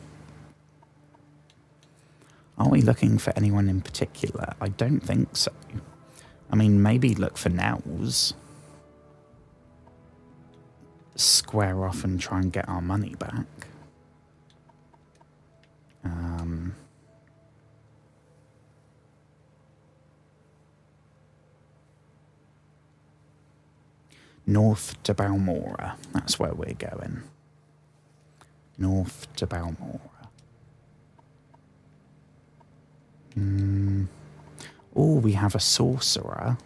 Are we looking for anyone in particular? I don't think so. I mean, maybe look for Nels. Square off and try and get our money back. North to Balmora. That's where we're going. North to Balmora. Oh, we have a sorcerer.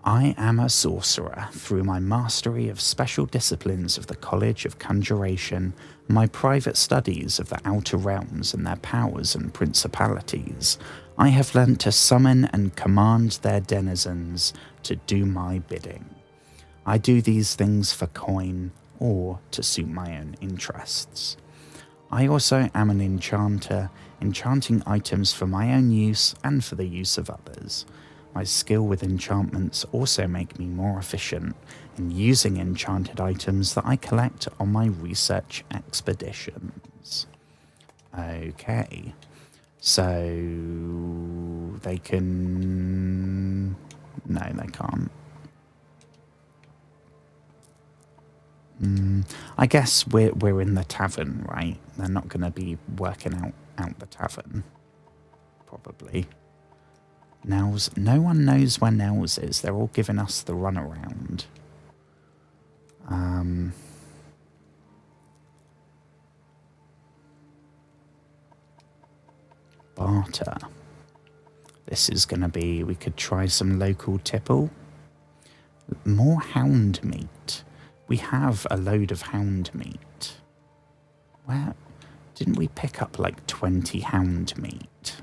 I am a sorcerer through my mastery of special disciplines of the College of Conjuration, my private studies of the outer realms and their powers and principalities. I have learnt to summon and command their denizens to do my bidding. I do these things for coin or to suit my own interests. I also am an enchanter, enchanting items for my own use and for the use of others. My skill with enchantments also make me more efficient in using enchanted items that I collect on my research expeditions. Okay, so they can... No, they can't. I guess we're in the tavern, right? They're not going to be working out the tavern, probably. Nels, no one knows where Nels is. They're all giving us the runaround. Barter. This is going to be... We could try some local tipple. More hound meat. We have a load of hound meat. Where... Didn't we pick up like 20 hound meat?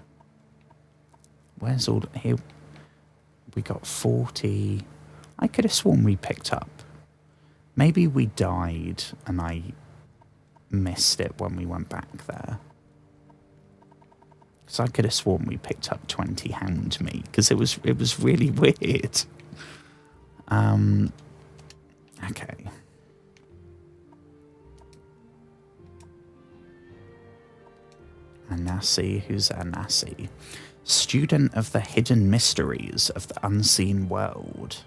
Where's all... Here... We got 40... I could have sworn we picked up. Maybe we died and I missed it when we went back there. So I could have sworn we picked up 20 hound meat because it was really weird. Okay. Anasi, who's Anasi? Student of the hidden mysteries of the unseen world.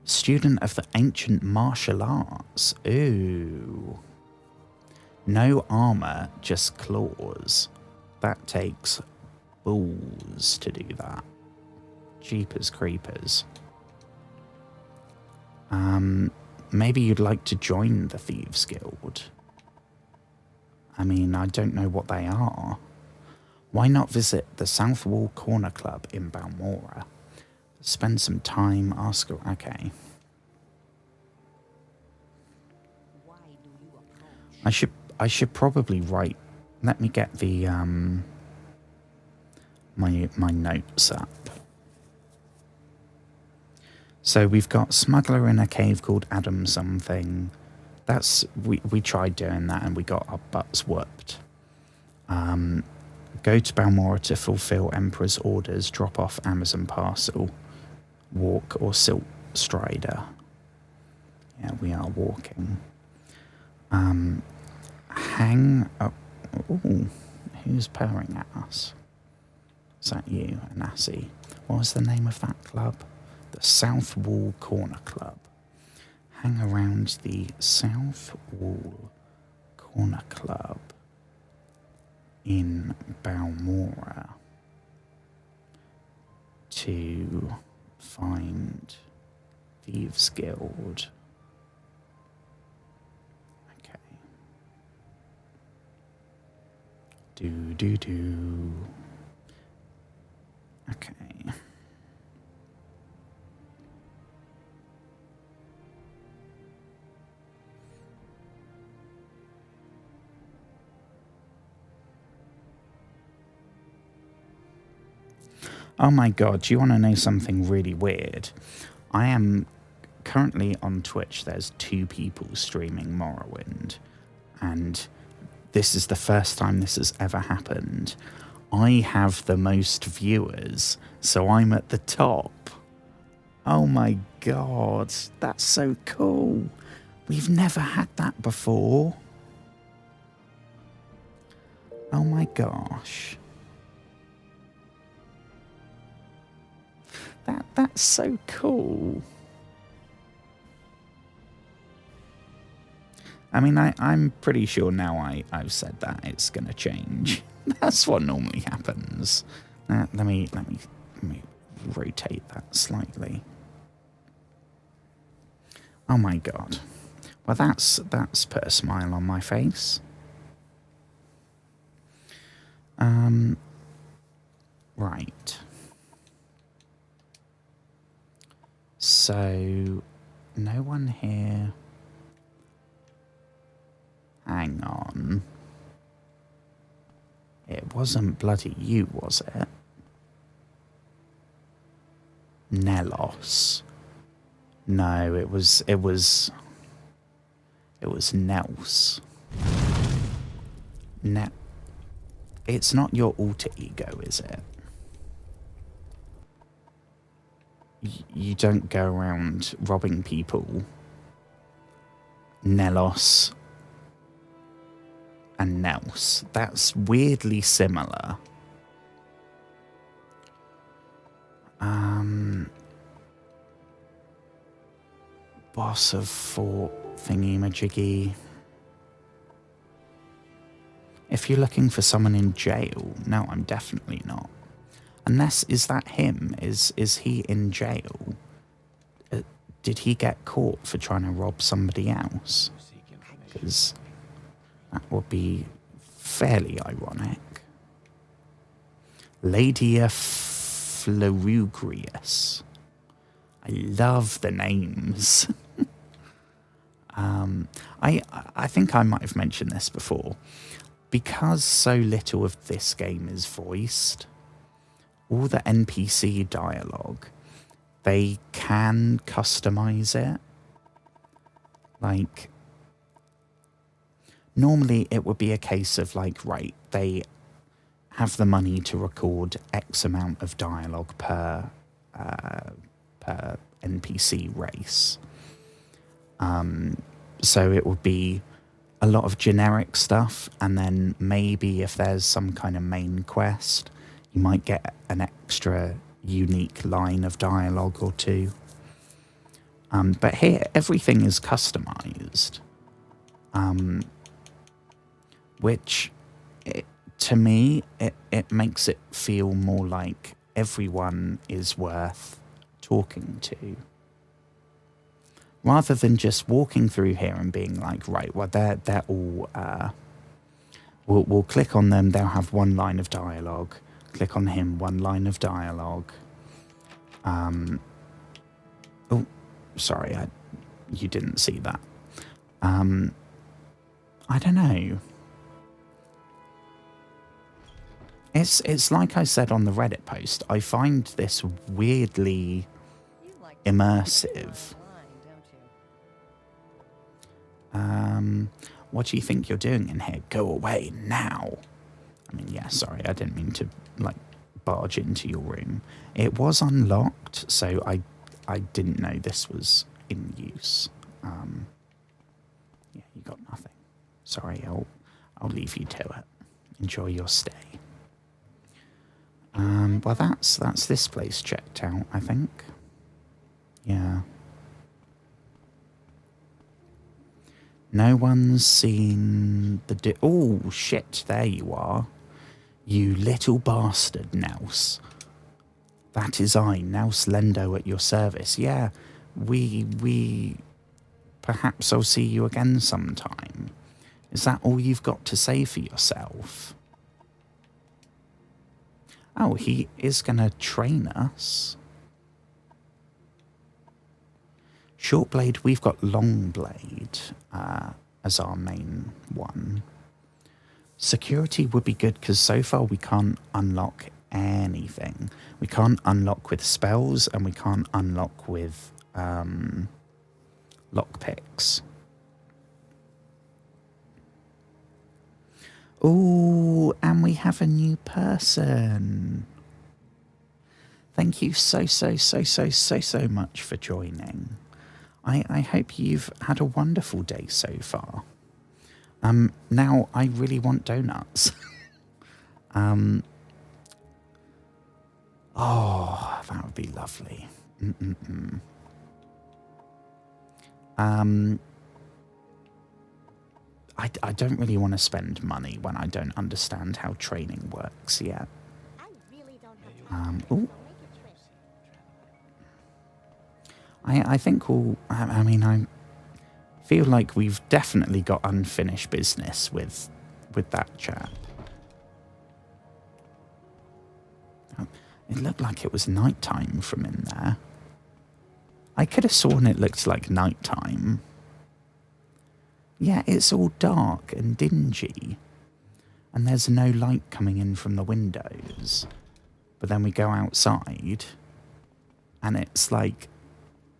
Student of the ancient martial arts. Ooh. No armor, just claws. That takes balls to do that. Jeepers creepers. Maybe you'd like to join the Thieves Guild. I mean, I don't know what they are. Why not visit the South Wall Corner Club in Balmora? Spend some time, ask... Okay. I should probably write... Let me get the, my notes up. So we've got Smuggler in a cave called Adam something. That's... We tried doing that and we got our butts whooped. Go to Balmora to fulfill Emperor's orders. Drop off Amazon parcel. Walk or Silk Strider. Yeah, we are walking. Hang up. Ooh, who's purring at us? Is that you, Anasi? What was the name of that club? The South Wall Corner Club. Hang around the South Wall Corner Club in Balmora to find Thieves Guild. Okay. Do. Okay. Oh my god, do you want to know something really weird? I am currently on Twitch. There's 2 people streaming Morrowind, and this is the first time this has ever happened. I have the most viewers, so I'm at the top. Oh my god, that's so cool. We've never had that before. Oh my gosh. That's so cool. I mean, I'm pretty sure now I've said that it's going to change. That's what normally happens. Let me rotate that slightly. Oh my god. Well, that's put a smile on my face. Right. So, no one here. Hang on. It wasn't bloody you, was it? Nelos. No, it was Nels. It's not your alter ego, is it? You don't go around robbing people. Nelos and Nels. That's weirdly similar. Boss of Fort thingy-majiggy. If you're looking for someone in jail, no, I'm definitely not. Unless, is that him? Is he in jail? Did he get caught for trying to rob somebody else? Because that would be fairly ironic. Ladia Florugrius. I love the names. I think I might have mentioned this before. Because so little of this game is voiced, all the NPC dialogue, they can customize it. Like, normally it would be a case of like, right, they have the money to record X amount of dialogue per NPC race. So it would be a lot of generic stuff, and then maybe if there's some kind of main quest, you might get an extra unique line of dialogue or two. But here, everything is customized, which, to me, it makes it feel more like everyone is worth talking to. Rather than just walking through here and being like, right, well, they're all... We'll click on them, they'll have one line of dialogue. Click on him, one line of dialogue. Oh, sorry, you didn't see that. I don't know. It's like I said on the Reddit post, I find this weirdly immersive. What do you think you're doing in here? Go away now. I mean, yeah, sorry, I didn't mean to, like, barge into your room. It was unlocked, so I didn't know this was in use. Yeah, you got nothing. Sorry, I'll leave you to it. Enjoy your stay. Well, that's this place checked out, I think. Yeah. No one's seen the... Oh, shit, there you are. You little bastard, Nels. That is I, Nels Lendo, at your service. Yeah, Perhaps I'll see you again sometime. Is that all you've got to say for yourself? Oh, he is going to train us. Shortblade, we've got Longblade as our main one. Security would be good because so far we can't unlock anything. We can't unlock with spells and we can't unlock with lockpicks. Oh, and we have a new person. Thank you so much for joining. I hope you've had a wonderful day so far. Now I really want donuts. Oh, that would be lovely. I don't really want to spend money when I don't understand how training works yet. I think we'll... I mean, I feel like we've definitely got unfinished business with that chap. It looked like it was nighttime from in there. I could have sworn it looked like nighttime. Yeah, it's all dark and dingy. And there's no light coming in from the windows. But then we go outside and it's like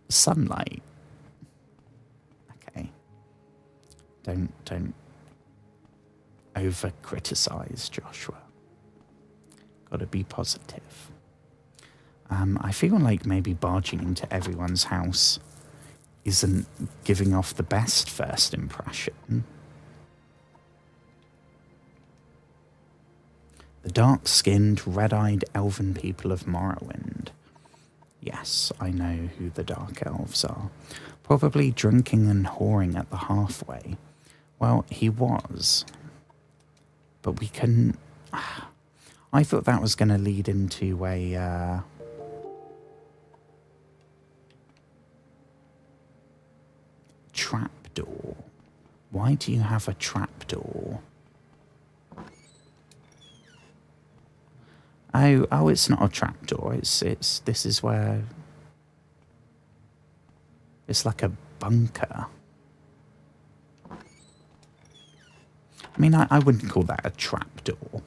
sunlight. Okay. Don't over criticize, Joshua. Gotta be positive. I feel like maybe barging into everyone's house isn't giving off the best first impression. The dark-skinned, red-eyed elven people of Morrowind. Yes, I know who the Dark Elves are. Probably drinking and whoring at the halfway. Well, he was. But we couldn't... I thought that was going to lead into a... trapdoor. Why do you have a trapdoor? Oh, it's not a trapdoor. This is where... It's like a bunker. I mean, I wouldn't call that a trapdoor.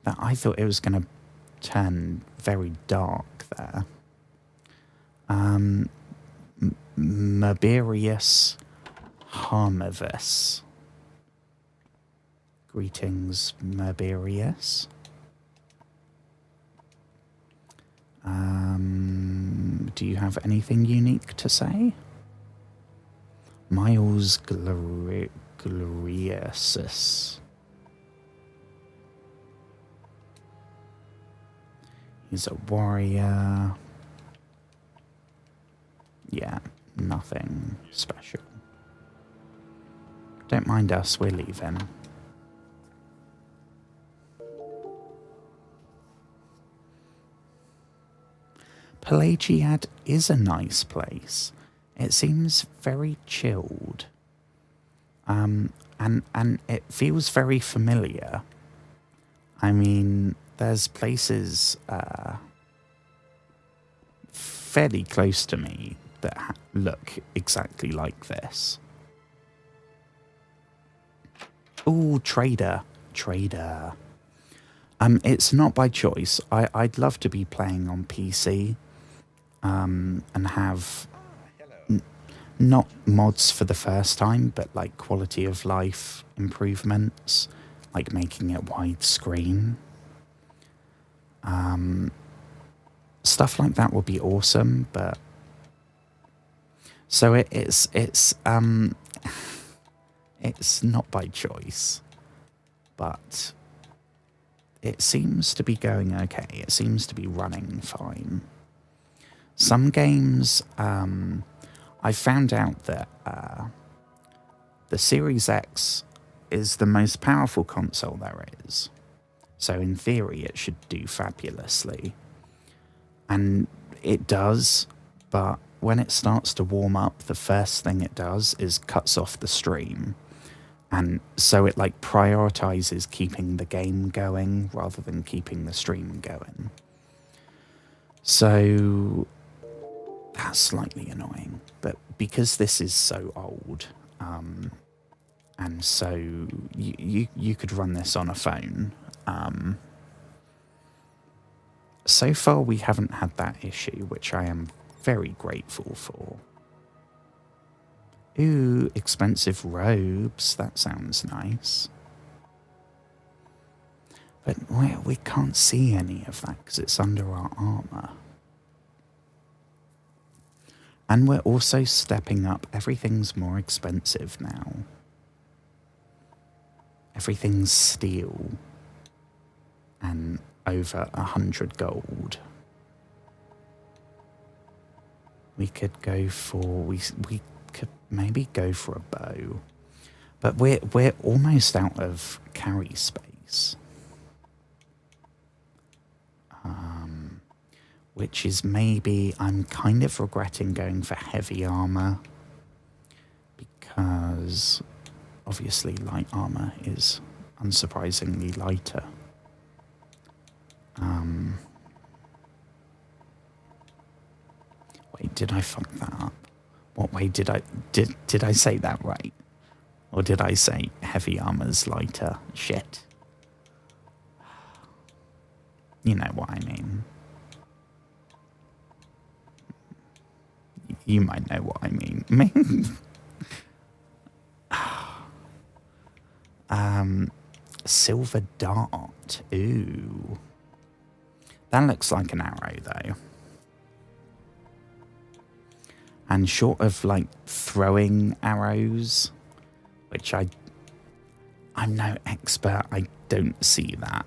That I thought it was going to turn very dark there. Maberius Harmivus. Greetings, Maberius. Do you have anything unique to say? Miles Gloriosus. He's a warrior. Yeah, nothing special. Don't mind us, we're leaving. Pelagiad is a nice place. It seems very chilled. And it feels very familiar. I mean, there's places fairly close to me that look exactly like this. Ooh, trader. It's not by choice. I'd love to be playing on PC and have not mods for the first time, but like quality of life improvements, like making it widescreen. Stuff like that would be awesome, but so it's not by choice, but it seems to be going okay. It seems to be running fine. Some games, I found out that the Series X is the most powerful console there is. So in theory, it should do fabulously. And it does, but when it starts to warm up, the first thing it does is cuts off the stream. And so it like prioritizes keeping the game going rather than keeping the stream going. So that's slightly annoying. But because this is so old, and so you could run this on a phone, so far we haven't had that issue, which I am very grateful for. Ooh, expensive robes. That sounds nice. But we can't see any of that because it's under our armor. And we're also stepping up. Everything's more expensive now. Everything's steel. And over 100 gold. We could go for... We could maybe go for a bow. But we're almost out of carry space. Which is maybe... I'm kind of regretting going for heavy armor. Because obviously light armor is unsurprisingly lighter. Wait, did I fuck that up? What way did I say that right? Or did I say heavy armor's lighter? Shit. You know what I mean. You might know what I mean. Silver dart. Ooh. That looks like an arrow, though. And short of, like, throwing arrows, which I'm no expert, I don't see that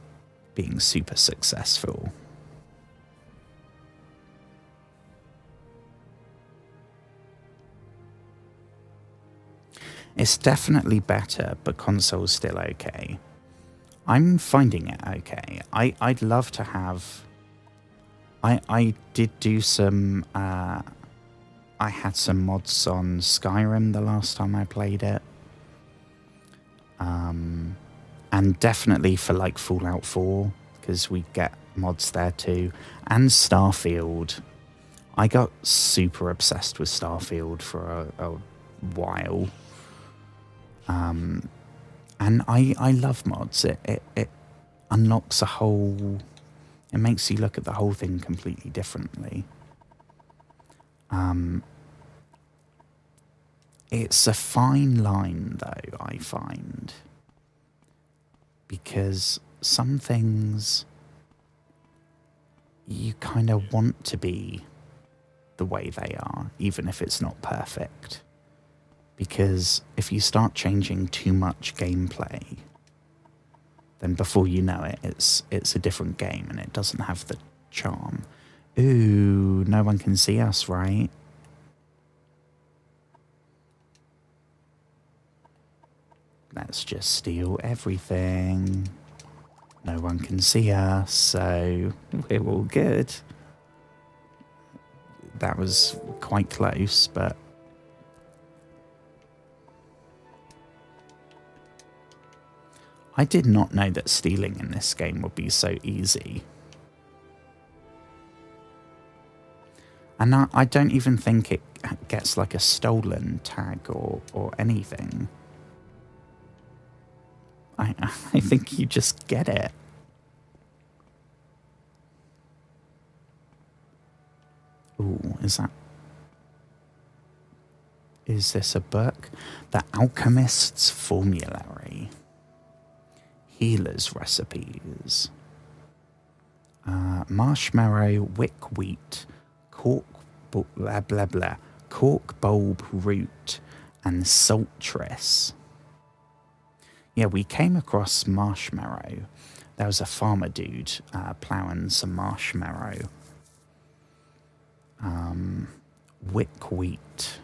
being super successful. It's definitely better, but console's still okay. I'm finding it okay. I'd love to have... I did do some... I had some mods on Skyrim the last time I played it. And definitely for like Fallout 4, because we get mods there too. And Starfield. I got super obsessed with Starfield for a while. And I love mods. It unlocks a whole... It makes you look at the whole thing completely differently. It's a fine line, though, I find. Because some things you kind of want to be the way they are, even if it's not perfect. Because if you start changing too much gameplay, then before you know it, it's a different game and it doesn't have the charm. Ooh, no one can see us, right? Let's just steal everything. No one can see us, so we're all good. That was quite close, but... I did not know that stealing in this game would be so easy. And I don't even think it gets like a stolen tag or anything. I think you just get it. Ooh, is this a book? The Alchemist's Formulary. Healer's recipes. Marshmallow, wick wheat, cork blah blah blah, cork bulb root, and saltress. Yeah, we came across marshmallow. There was a farmer dude ploughing some marshmallow. Wick wheat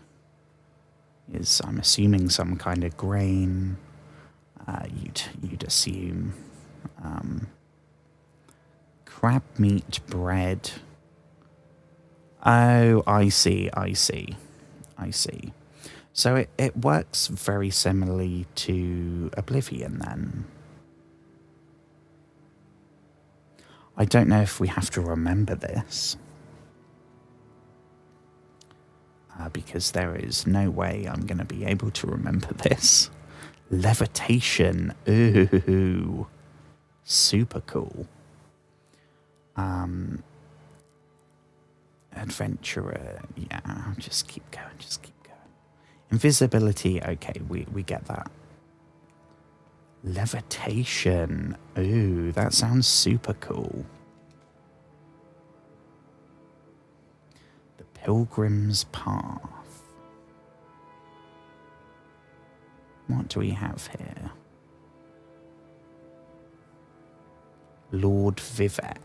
is, I'm assuming, some kind of grain. You'd assume. Crab meat bread. Oh, I see, I see, I see. So it works very similarly to Oblivion then. I don't know if we have to remember this. Because there is no way I'm going to be able to remember this. Levitation. Ooh. Super cool. Adventurer. Yeah, just keep going, just keep going. Invisibility. Okay, we get that. Levitation. Ooh, that sounds super cool. The Pilgrim's Path. What do we have here? Lord Vivek.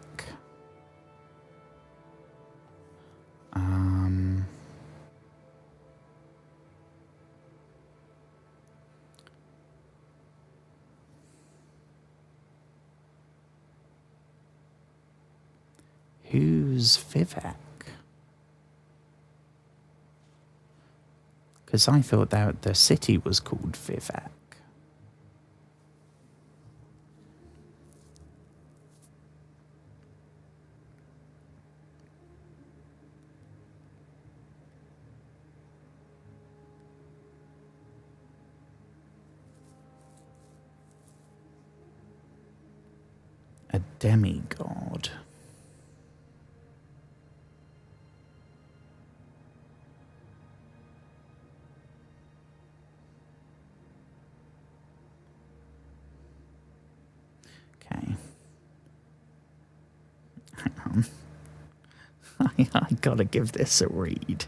Who's Vivek? Because I thought that the city was called Vivek. A demigod. Okay. Hang on. I gotta give this a read.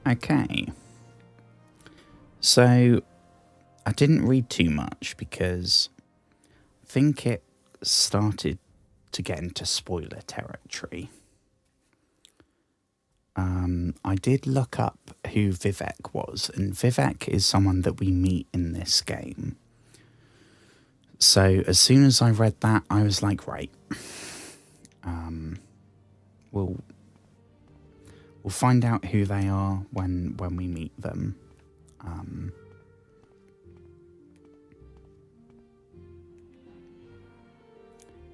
Okay. So I didn't read too much because I think it started to get into spoiler territory. I did look up who Vivek was, and Vivek is someone that we meet in this game. So as soon as I read that, I was like, right, we'll find out who they are when we meet them.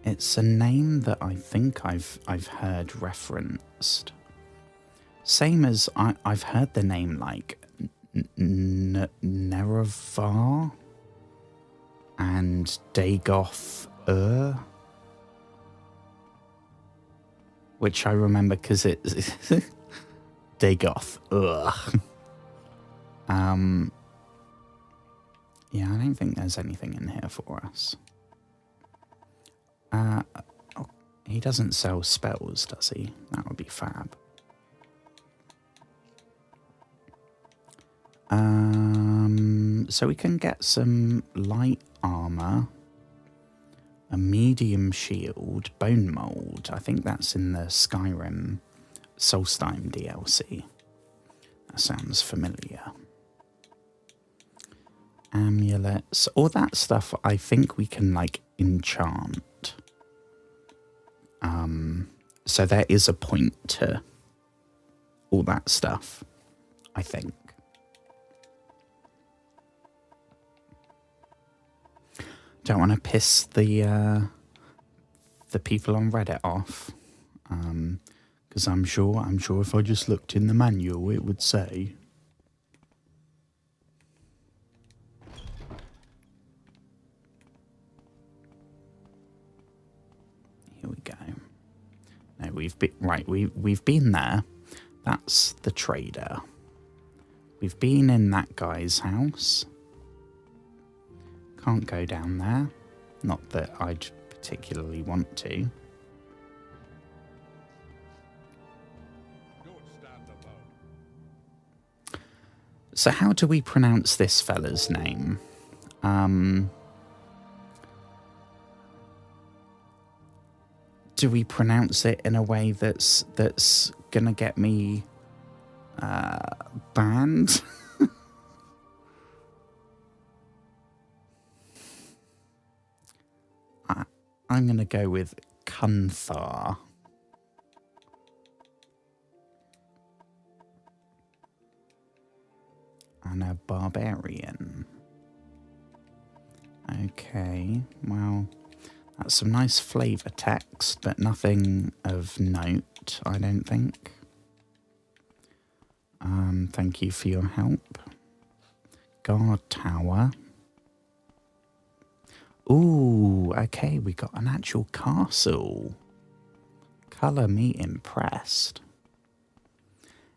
It's a name that I think I've heard referenced. Same as I've heard the name like Nerevar and Dagoth which I remember because it's Dagoth yeah, I don't think there's anything in here for us. He doesn't sell spells, does he? That would be fab. So we can get some light armor, a medium shield, bone mold. I think that's in the Skyrim Solstheim DLC. That sounds familiar. Amulets, all that stuff I think we can like enchant. So there is a point to all that stuff, I think. Don't want to piss the people on Reddit off, because I'm sure if I just looked in the manual, it would say. Here we go. No, we've been there. That's the trader. We've been in that guy's house. Can't go down there. Not that I'd particularly want to. So how do we pronounce this fella's name? Do we pronounce it in a way that's gonna get me banned? I'm gonna go with Kunthar. And a barbarian. Okay, well, that's some nice flavour text, but nothing of note, I don't think. Thank you for your help. Guard tower. Ooh, okay, we got an actual castle. Colour me impressed.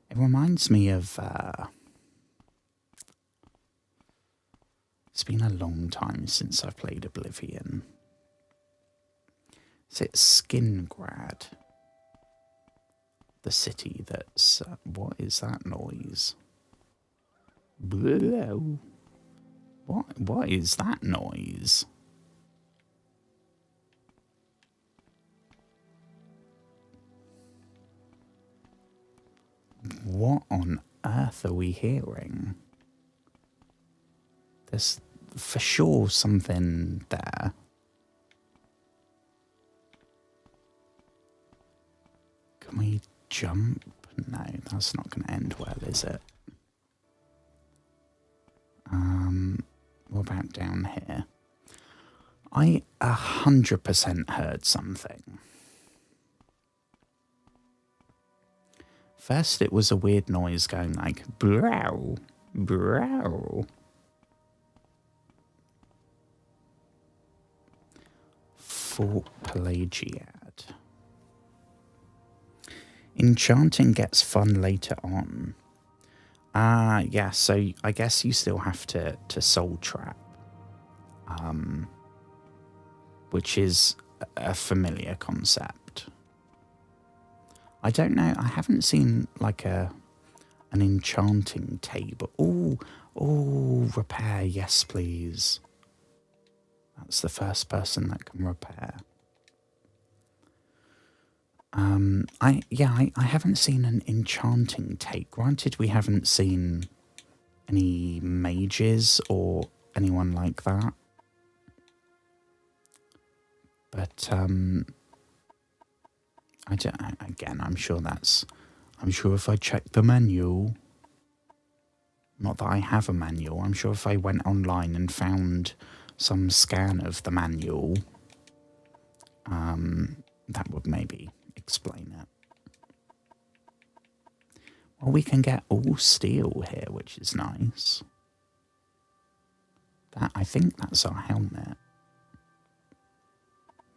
It reminds me of... it's been a long time since I've played Oblivion. Is it Skingrad? The city that's... what is that noise? Blue. What is that noise? What on earth are we hearing? There's for sure something there. Can we jump? No, that's not going to end well, is it? What about down here? I 100% heard something. First, it was a weird noise going like, brow, brow. Fort Pelagiad. Enchanting gets fun later on. Yeah, so I guess you still have to soul trap. Which is a familiar concept. I don't know, I haven't seen like a An enchanting table. Oh, repair, yes please. That's the first person that can repair. I haven't seen an enchanting take. Granted, we haven't seen any mages or anyone like that. But I'm sure if I check the manual, not that I have a manual, I'm sure if I went online and found some scan of the manual, that would maybe explain it. Well, we can get all steel here, which is nice. I think that's our helmet.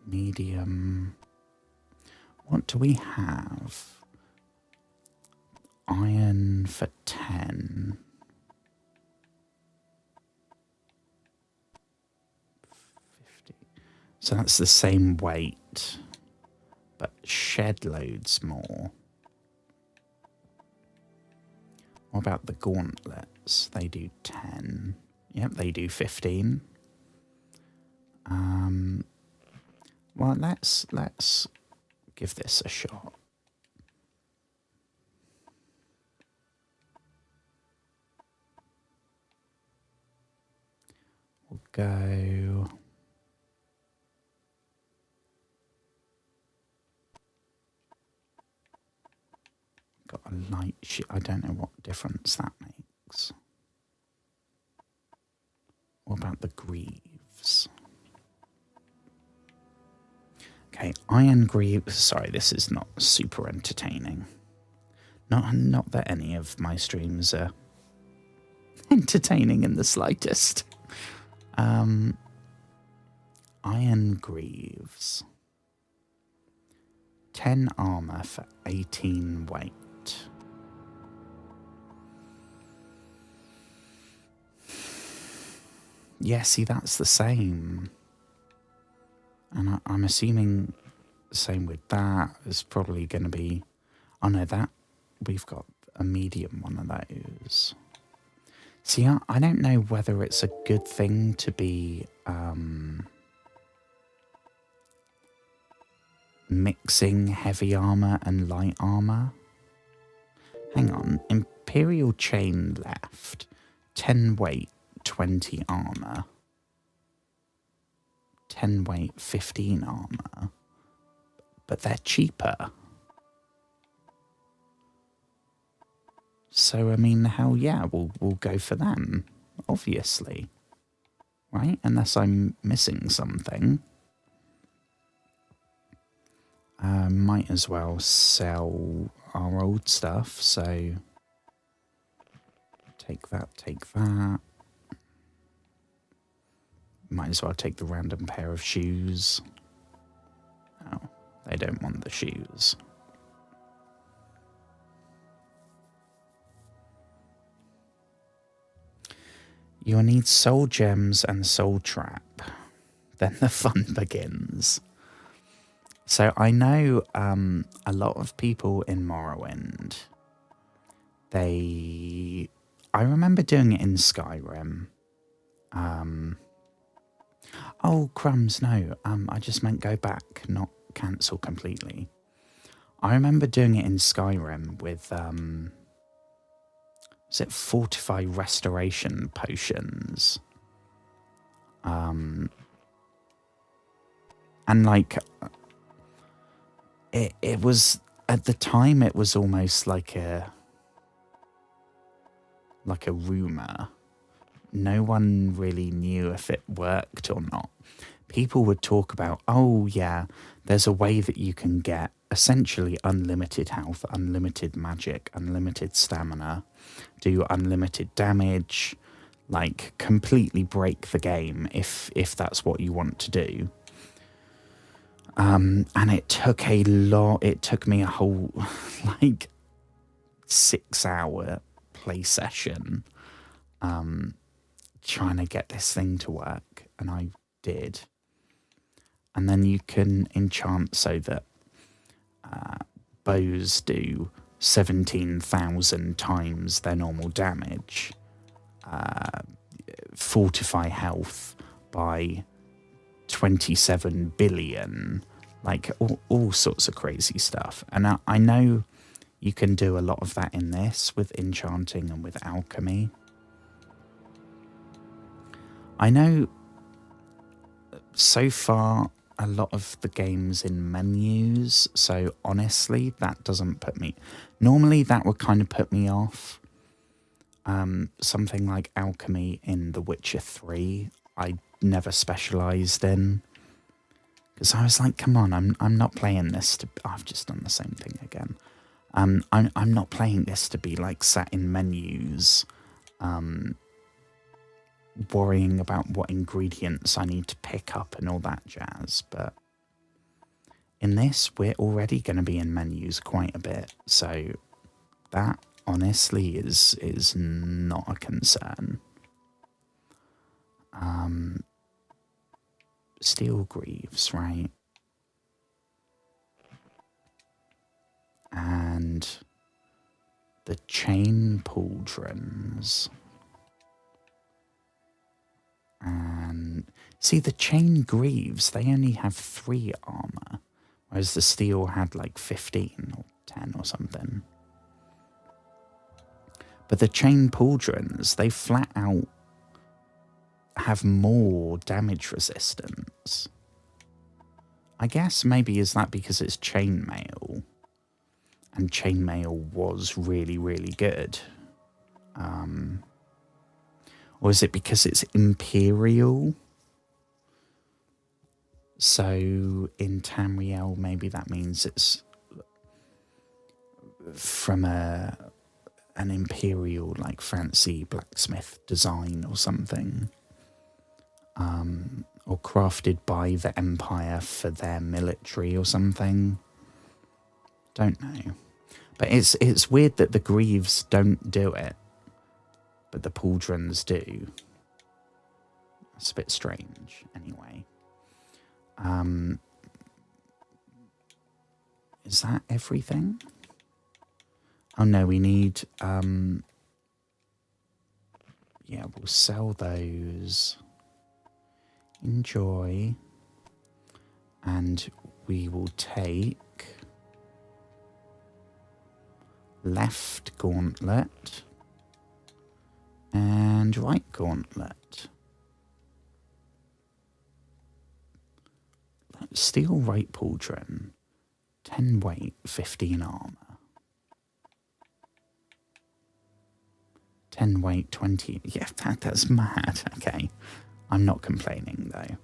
Medium. What do we have? Iron for 10. 50. So that's the same weight, but shed loads more. What about the gauntlets? They do 10. Yep, they do 15. Well, let's give this a shot. We'll go. Got a light sheet. I don't know what difference that makes. What about the greaves? Okay, iron greaves. Sorry, this is not super entertaining. Not that any of my streams are entertaining in the slightest. Iron greaves. 10 armor for 18 weight. Yeah, see, that's the same. And I'm assuming the same with that is probably going to be... Oh, no, that... We've got a medium one of those. See, I don't know whether it's a good thing to be mixing heavy armor and light armor. Hang on. Imperial chain left. 10 weight, 20 armor. 10 weight, 15 armor. But they're cheaper. So, I mean, hell yeah, we'll go for them, obviously. Right? Unless I'm missing something. Might as well sell our old stuff, so... Take that, take that. Might as well take the random pair of shoes. Oh, they don't want the shoes. You'll need soul gems and soul trap. Then the fun begins. So I know a lot of people in Morrowind, I remember doing it in Skyrim. Oh, crumbs, no. I just meant go back, not cancel completely. I remember doing it in Skyrim with, was it Fortify Restoration Potions? And like, it was, at the time, it was almost like a rumor. No one really knew if it worked or not. People would talk about, oh yeah, there's a way that you can get essentially unlimited health, unlimited magic, unlimited stamina, do unlimited damage, like completely break the game if that's what you want to do. And it took me a whole like 6-hour play session trying to get this thing to work, and I did. And then you can enchant so that bows do 17,000 times their normal damage, fortify health by 27 billion, like all sorts of crazy stuff. And I know you can do a lot of that in this with enchanting and with alchemy. I know so far a lot of the games in menus, so honestly that doesn't put me, normally that would kind of put me off. Something like alchemy in The Witcher 3 I never specialised in, because I was like, come on, I'm not playing this to, I've just done the same thing again. I'm not playing this to be like sat in menus, worrying about what ingredients I need to pick up and all that jazz. But in this, we're already going to be in menus quite a bit, so that honestly is not a concern. Steel Greaves, right? And the Chain Pauldrons. And see, the Chain Greaves, they only have 3 armor, whereas the Steel had like 15 or 10 or something. But the Chain Pauldrons, they flat out have more damage resistance. I guess maybe is that because it's chainmail, and chainmail was really, really good. Or is it because it's Imperial? So in Tamriel, maybe that means it's from an Imperial, like fancy blacksmith design or something. Or crafted by the Empire for their military or something. Don't know. But it's weird that the Greaves don't do it, but the Pauldrons do. It's a bit strange, anyway. Is that everything? Oh no, we need... yeah, we'll sell those. Enjoy. And we will take... left gauntlet and right gauntlet. Steel right pauldron, 10 weight, 15 armor. 10 weight, 20. Yeah, that's mad. Okay, I'm not complaining though.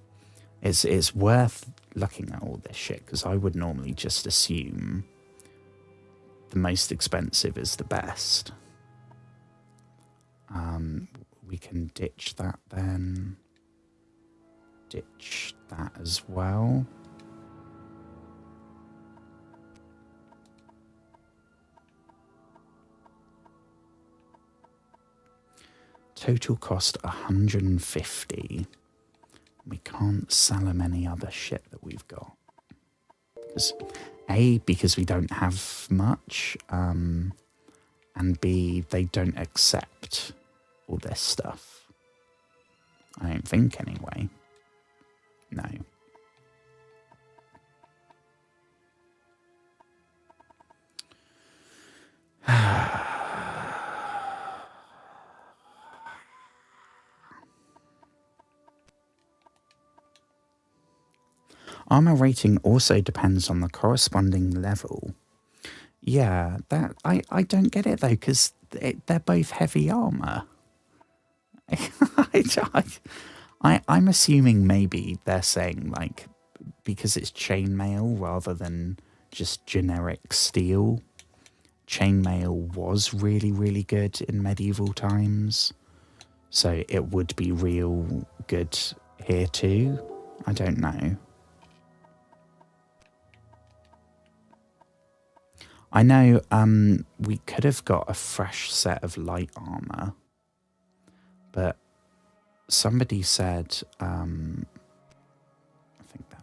It's worth looking at all this shit, because I would normally just assume the most expensive is the best. We can ditch that then. Ditch that as well. Total cost 150. We can't sell them any other shit that we've got. Because because we don't have much, and B, they don't accept all this stuff. I don't think, anyway. No. Armor rating also depends on the corresponding level. Yeah, that I don't get it though, because they're both heavy armor. I'm assuming maybe they're saying, like, because it's chainmail rather than just generic steel. Chainmail was really, really good in medieval times, so it would be real good here too. I don't know. I know we could have got a fresh set of light armor, but somebody said, I think that...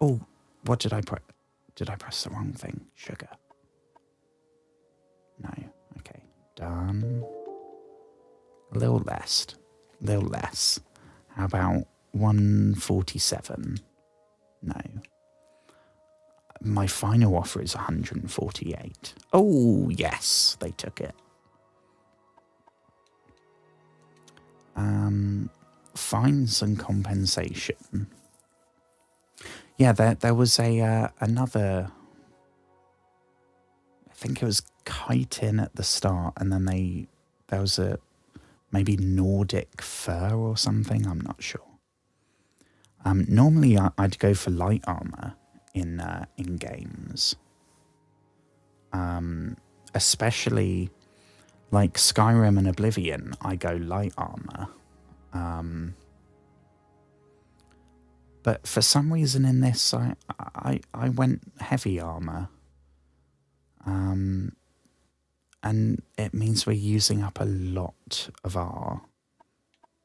Oh, what did I press? Did I press the wrong thing? Sugar. done. A little less. A little less. How about 147? No. My final offer is 148. Oh, yes, they took it. Fines and compensation. Yeah, there was another. I think it was chitin at the start, and then there was a maybe Nordic fur or something. I'm not sure. Normally, I'd go for light armor in games, especially like Skyrim and Oblivion. I go light armor. But for some reason in this, I went heavy armor. And it means we're using up a lot of our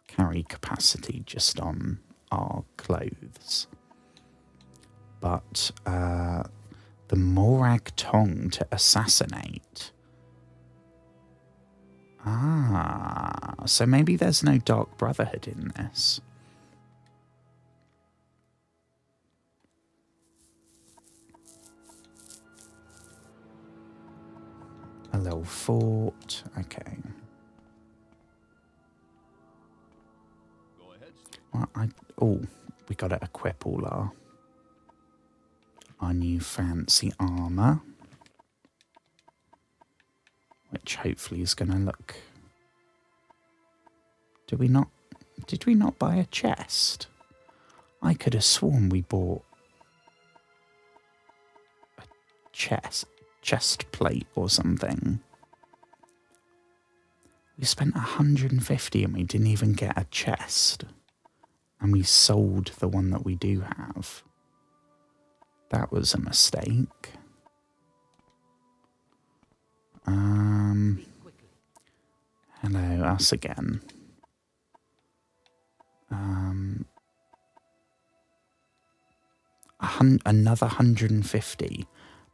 carry capacity just on our clothes. But the Morag Tong to assassinate. Ah, so maybe there's no Dark Brotherhood in this. A little fort, okay. Go ahead. Well, we got to equip all our new fancy armor, which hopefully is going to look. Did we not buy a chest? I could have sworn we bought a chest plate or something. We spent 150 and we didn't even get a chest. And we sold the one that we do have. That was a mistake. Hello, us again. Another 150.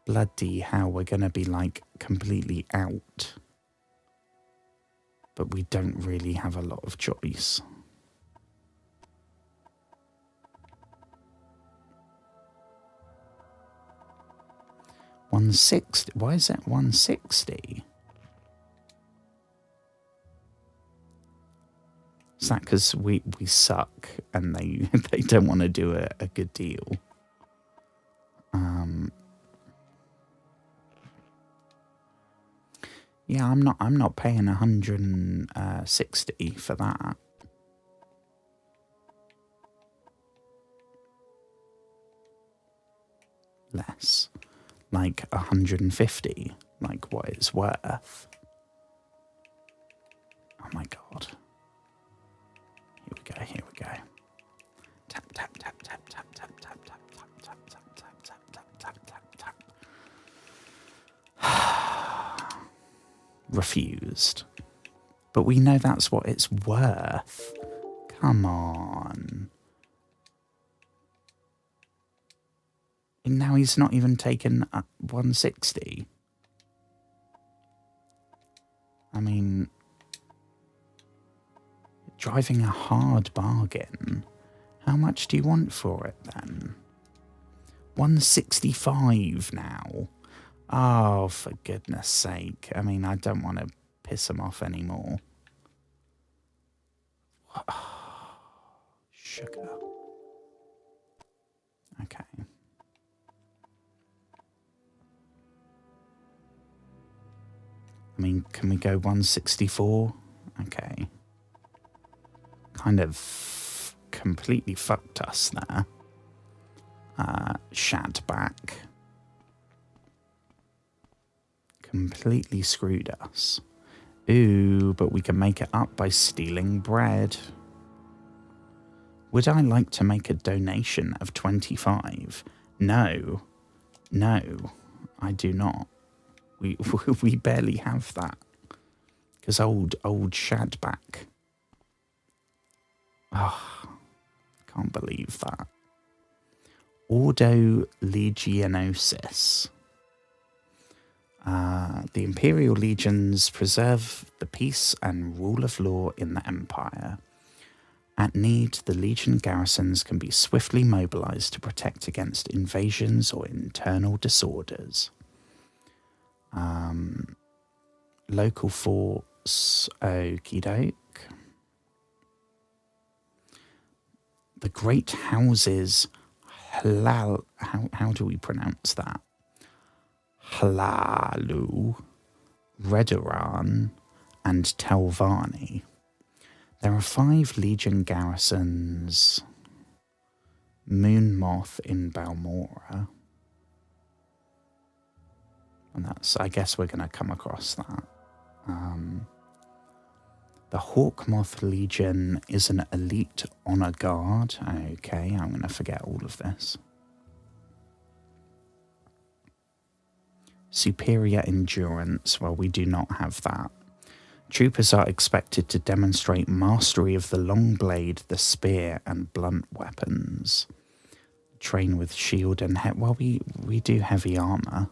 Bloody hell, we're going to be like completely out. But we don't really have a lot of choice. $160. Why is that 160? Is that because we suck and they don't want to do a good deal? Yeah, I'm not paying 160 for that. Less. Like 150, like what it's worth. Oh my god. Here we go, here we go. Tap, tap, tap, tap, tap, tap, tap, tap, tap, tap, tap, tap, tap, tap, tap, tap, tap. Refused. But we know that's what it's worth. Come on. And now he's not even taken 160. I mean, driving a hard bargain. How much do you want for it then? 165 now. Oh, for goodness sake. I mean, I don't want to piss him off anymore. Sugar. Okay. I mean, can we go 164? Okay. Kind of completely fucked us there. Shadback. Completely screwed us. Ooh, but we can make it up by stealing bread. Would I like to make a donation of 25? No. No, I do not. We barely have that. Because old Shadback. Oh, can't believe that. Ordo Legionosis. The Imperial legions preserve the peace and rule of law in the Empire. At need, the legion garrisons can be swiftly mobilized to protect against invasions or internal disorders. Local force, okie doke. The Great Houses, Halal, how do we pronounce that? Halalu, Redoran, and Telvani. There are 5 legion garrisons. Moonmoth in Balmora. And that's, I guess we're going to come across that. The Hawkmoth Legion is an elite honor guard. Okay, I'm going to forget all of this. Superior endurance. Well, we do not have that. Troopers are expected to demonstrate mastery of the long blade, the spear, and blunt weapons. Train with shield and head. Well, we do heavy armor.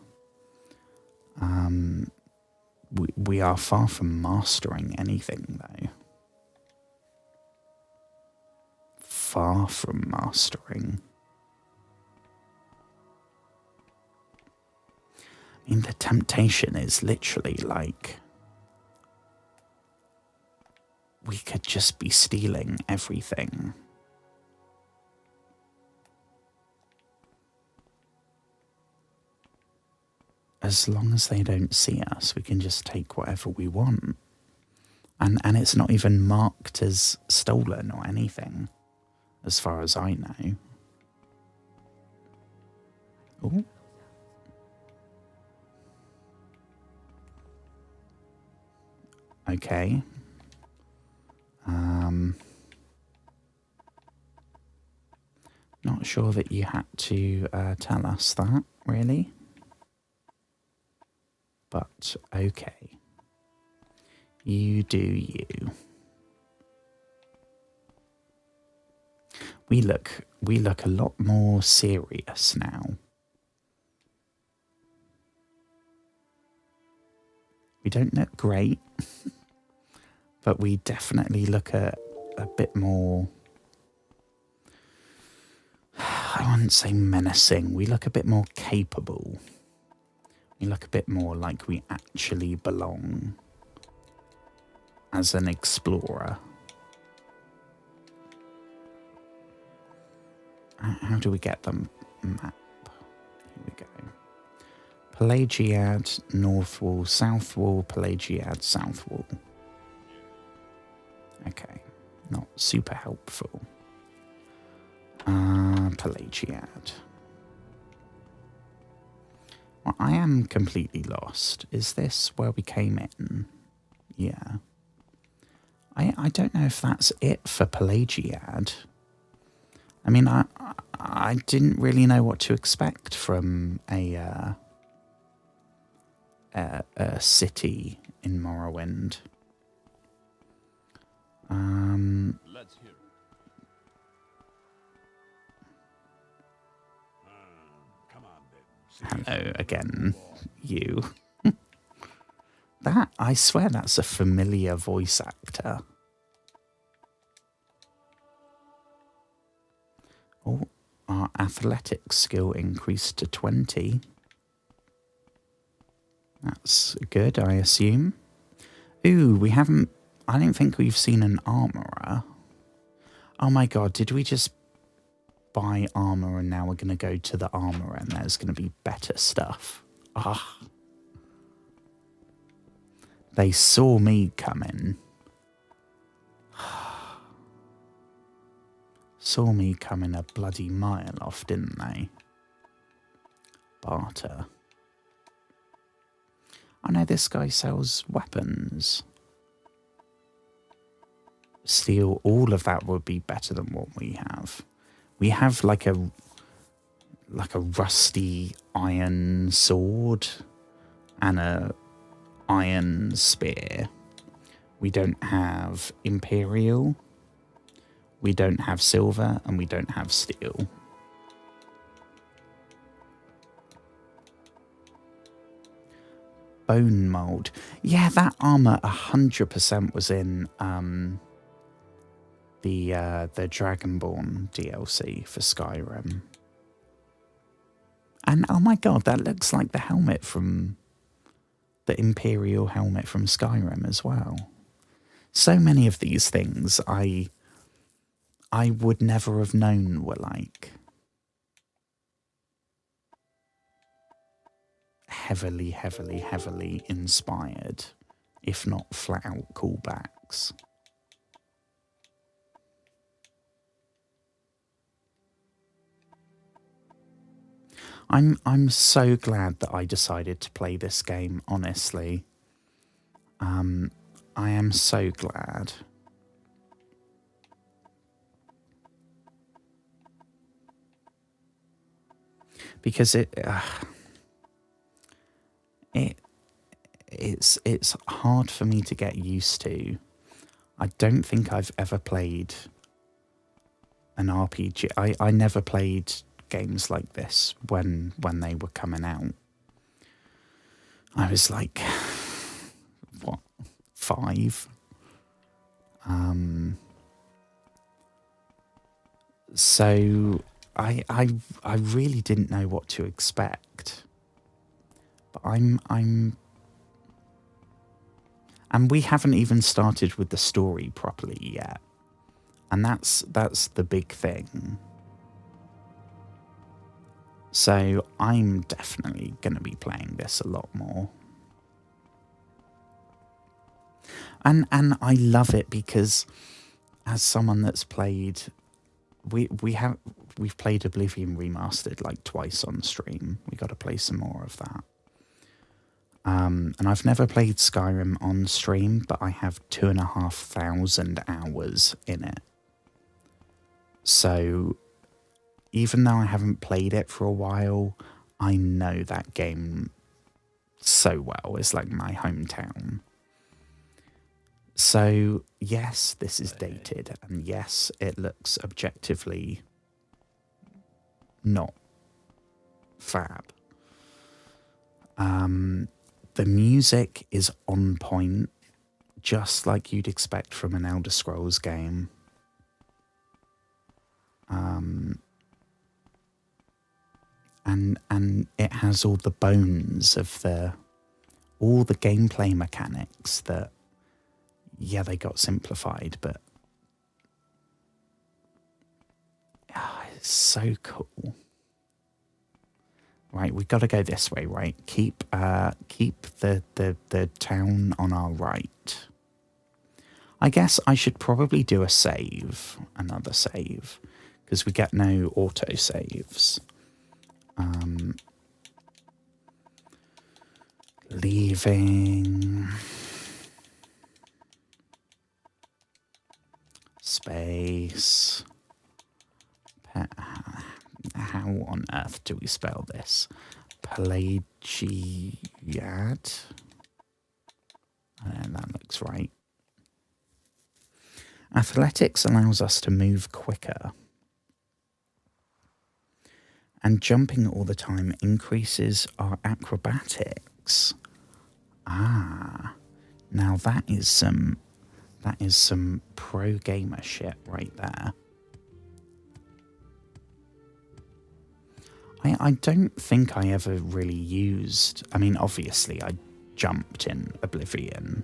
We are far from mastering anything, though. Far from mastering. I mean, the temptation is literally like we could just be stealing everything. As long as they don't see us, we can just take whatever we want. And it's not even marked as stolen or anything, as far as I know. Oh. Okay. Not sure that you had to tell us that, really. But okay. You do you. We look a lot more serious now. We don't look great, but we definitely look a bit more, I wouldn't say menacing, we look a bit more capable. We look a bit more like we actually belong as an explorer. How do we get the map? Here we go. Pelagiad, North Wall, South Wall, Pelagiad, South Wall. Okay, not super helpful. Pelagiad. Well, I am completely lost. Is this where we came in? Yeah. I don't know if that's it for Pelagiad. I mean, I didn't really know what to expect from a city in Morrowind. Let's hear it. Come on, then. Hello again, you. That, I swear that's a familiar voice actor. Oh, our athletics skill increased to 20. That's good, I assume. Ooh, we haven't... I don't think we've seen an armourer. Oh my god, did we just buy armour and now we're going to go to the armourer and there's going to be better stuff? Ah. They saw me coming. Saw me coming a bloody mile off, didn't they? Barter. I know this guy sells weapons. Steal all of that would be better than what we have. We have like a rusty iron sword and a iron spear. We don't have Imperial. We don't have silver, and we don't have steel. Bone mold. Yeah, that armor 100% was in the Dragonborn DLC for Skyrim. And oh my god, that looks like the helmet from the Imperial helmet from Skyrim as well. So many of these things I would never have known were like heavily, heavily, heavily inspired, if not flat out callbacks. I'm so glad that I decided to play this game, honestly. I am so glad. Because it's hard for me to get used to. I don't think I've ever played an RPG. I never played games like this when they were coming out. I was like, what, 5? So I really didn't know what to expect. But and we haven't even started with the story properly yet. And that's the big thing. So I'm definitely going to be playing this a lot more. And I love it because as someone that's played, we've played Oblivion Remastered like twice on stream. We got to play some more of that. And I've never played Skyrim on stream, but I have 2,500 hours in it. So even though I haven't played it for a while, I know that game so well. It's like my hometown. So yes, this is dated, and yes, it looks objectively not fab. The music is on point, just like you'd expect from an Elder Scrolls game. And it has all the bones of all the gameplay mechanics that, yeah, they got simplified, but it's so cool. Right, we've got to go this way, right? Keep the town on our right. I guess I should probably do a save, another save, because we get no auto saves. Leaving. Space. How on earth do we spell this? Pelagiad? That looks right. Athletics allows us to move quicker. And jumping all the time increases our acrobatics. Ah, now that is some pro gamer shit right there. I don't think I ever really used... I mean, obviously, I jumped in Oblivion.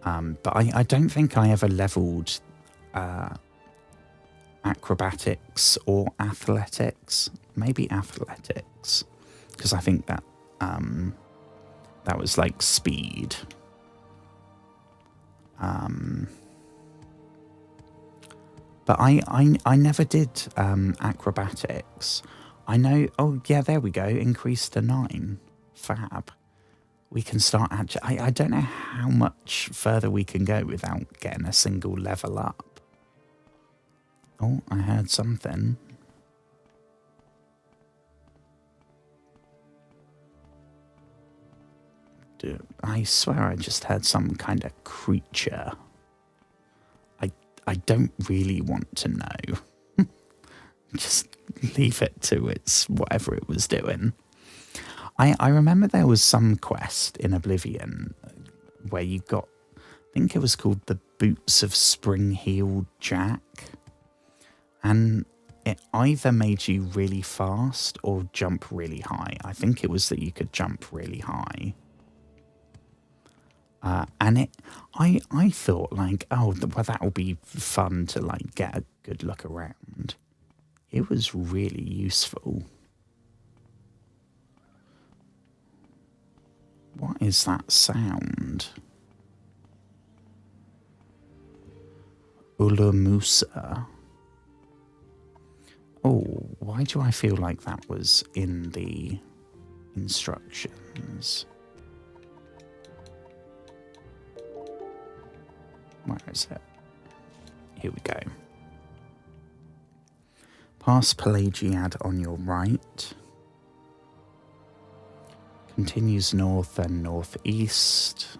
But I don't think I ever leveled acrobatics or athletics. Maybe athletics. Because I think that that was like speed. But I never did acrobatics. I know... Oh, yeah, there we go. Increased to 9. Fab. We can start... I don't know how much further we can go without getting a single level up. Oh, I heard something. I swear I just heard some kind of creature. I don't really want to know. Just leave it to its whatever it was doing. I remember there was some quest in Oblivion where you got, I think it was called the Boots of Spring-Heeled Jack. And it either made you really fast or jump really high. I think it was that you could jump really high. And I thought like, oh, well, that'll be fun to like get a good look around. It was really useful. What is that sound? Ulamusa. Oh, why do I feel like that was in the instructions? Where is it? Here we go. Past Pelagiad on your right. Continues north and northeast.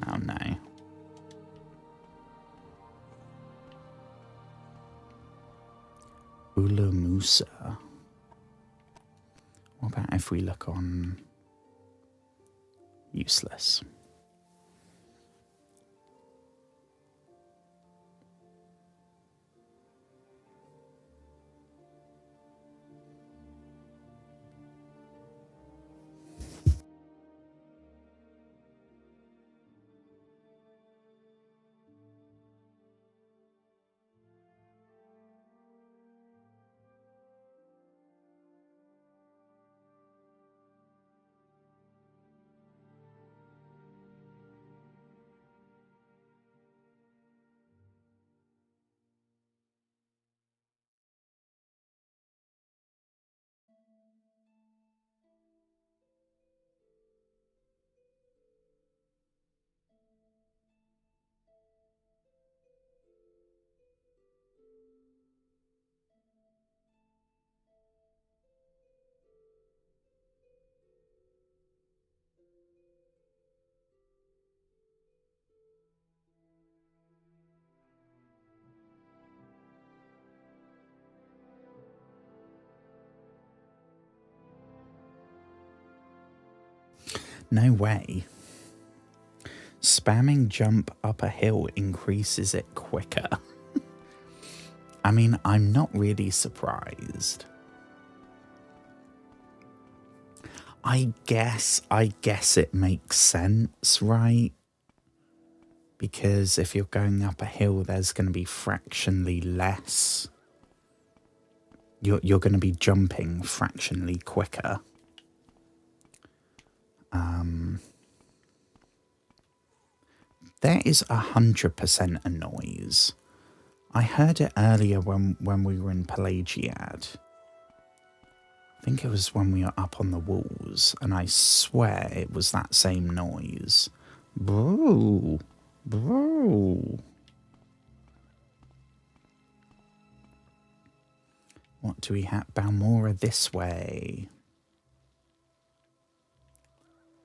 Oh no. Ulamusa. What about if we look on useless? No way. Spamming jump up a hill increases it quicker. I mean, I'm not really surprised. I guess it makes sense, right? Because if you're going up a hill, there's going to be fractionally less. You're going to be jumping fractionally quicker. There is 100% a noise. I heard it earlier when we were in Pelagiad. I think it was when we were up on the walls, and I swear it was that same noise. Bro, bro. What do we have? Balmora this way.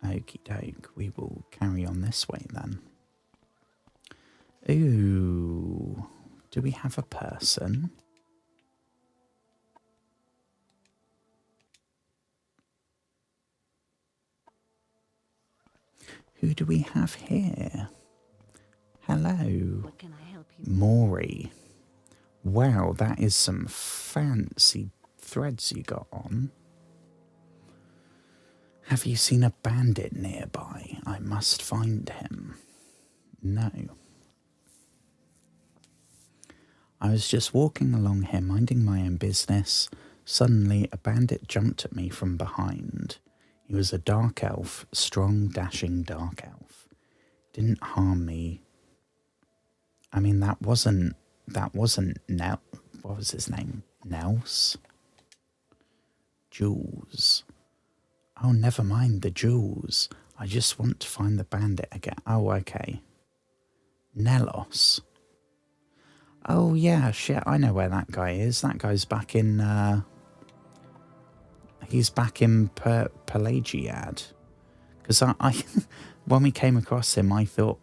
Okie doke, we will carry on this way then. Ooh, do we have a person? Who do we have here? Hello. What can I help you? Maury. Wow, that is some fancy threads you got on. Have you seen a bandit nearby? I must find him. No. I was just walking along here, minding my own business. Suddenly, a bandit jumped at me from behind. He was a dark elf, strong, dashing dark elf. Didn't harm me. I mean, that wasn't Nel. What was his name? Nels? Jules. Oh, never mind the jewels. I just want to find the bandit again. Oh, okay. Nelos. Oh, yeah, shit, I know where that guy is. That guy's back in, he's back in Pelagiad. Because I when we came across him, I thought,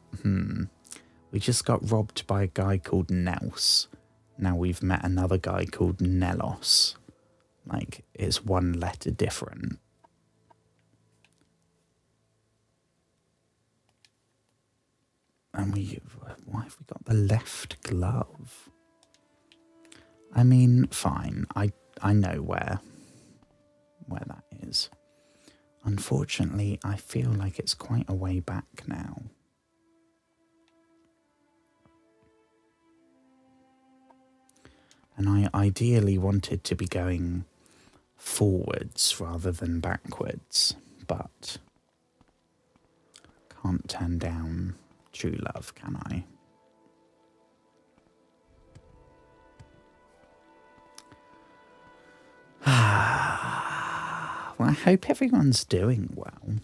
we just got robbed by a guy called Nels. Now we've met another guy called Nelos. Like, it's one letter different. And why have we got the left glove? I mean, fine. I know where that is. Unfortunately, I feel like it's quite a way back now. And I ideally wanted to be going forwards rather than backwards, but can't turn down true love, can I? Well, I hope everyone's doing well.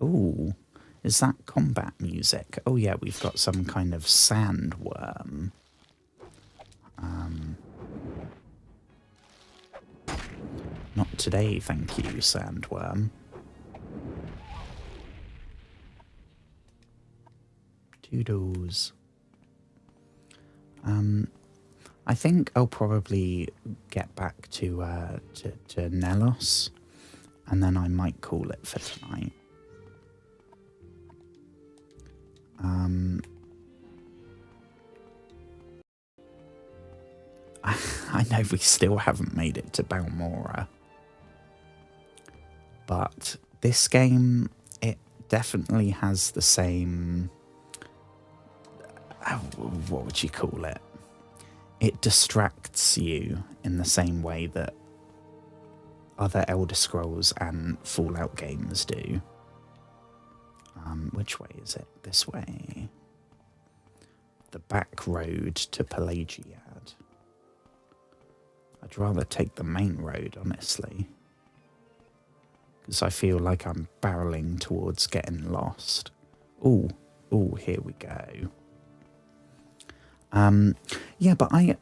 Ooh, is that combat music? Oh yeah, we've got some kind of sandworm. Not today, thank you, sandworm. Toodles. I think I'll probably get back to Nelos, and then I might call it for tonight. I know we still haven't made it to Balmora, but this game, it definitely has the same, what would you call it? It distracts you in the same way that other Elder Scrolls and Fallout games do. Which way is it? This way. The back road to Pelagiad. I'd rather take the main road, honestly. Because I feel like I'm barreling towards getting lost. Ooh, here we go. Yeah, but I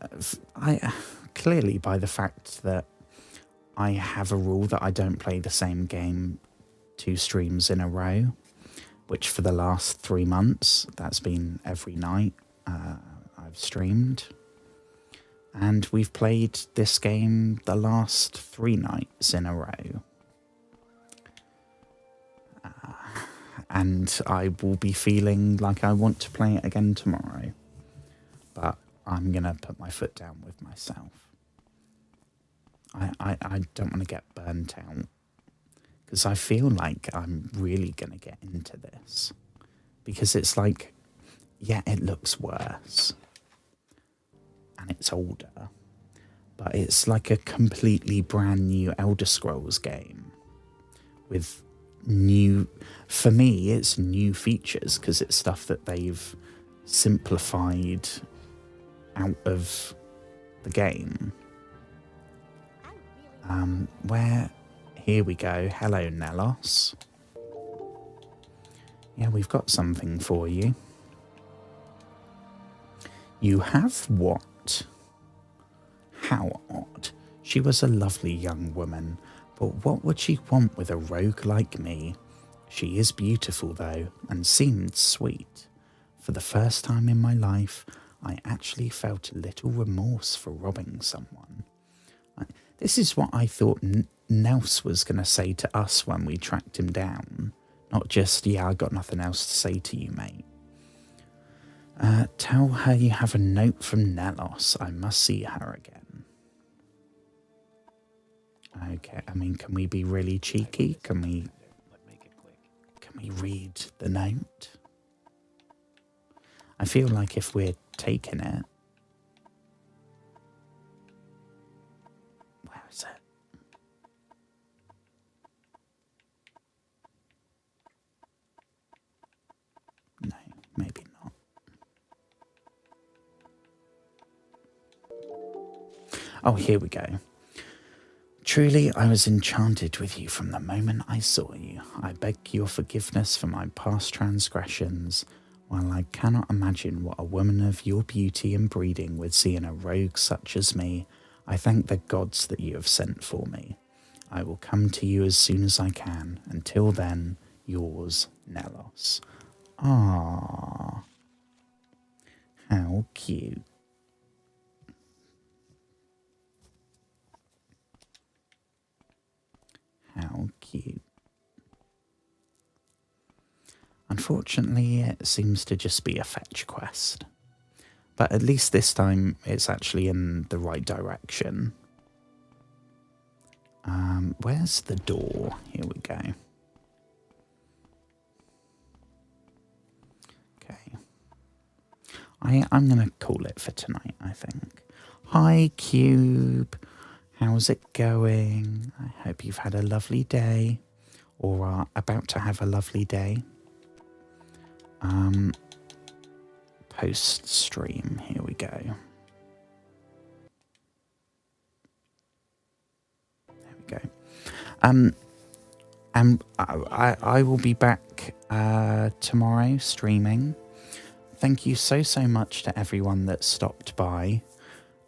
clearly, by the fact that I have a rule that I don't play the same game 2 streams in a row, which for the last 3 months, that's been every night I've streamed. And we've played this game the last 3 nights in a row. And I will be feeling like I want to play it again tomorrow. But I'm going to put my foot down with myself. I don't want to get burnt out. Because I feel like I'm really going to get into this. Because it's like, yeah, it looks worse. And it's older. But it's like a completely brand new Elder Scrolls game. With new, for me, it's new features. Because it's stuff that they've simplified out of the game. Here we go. Hello, Nelos. Yeah, we've got something for you. You have what? How odd. She was a lovely young woman, but what would she want with a rogue like me? She is beautiful, though, and seemed sweet. For the first time in my life, I actually felt a little remorse for robbing someone. This is what I thought Nels was going to say to us when we tracked him down. Not just, yeah, I got nothing else to say to you, mate. Tell her you have a note from Nelos. I must see her again. Okay, I mean, can we be really cheeky? Can we read the note? I feel like if we're taking it... Where is it? No, maybe not. Oh, here we go. Truly, I was enchanted with you from the moment I saw you. I beg your forgiveness for my past transgressions. While I cannot imagine what a woman of your beauty and breeding would see in a rogue such as me, I thank the gods that you have sent for me. I will come to you as soon as I can. Until then, yours, Nelos. Ah, how cute. unfortunately, it seems to just be a fetch quest. But at least this time, it's actually in the right direction. Where's the door? Here we go. Okay. I'm going to call it for tonight, I think. Hi, Cube. How's it going? I hope you've had a lovely day, or are about to have a lovely day. Post stream. Here we go. There we go. And I will be back tomorrow streaming. Thank you so much to everyone that stopped by.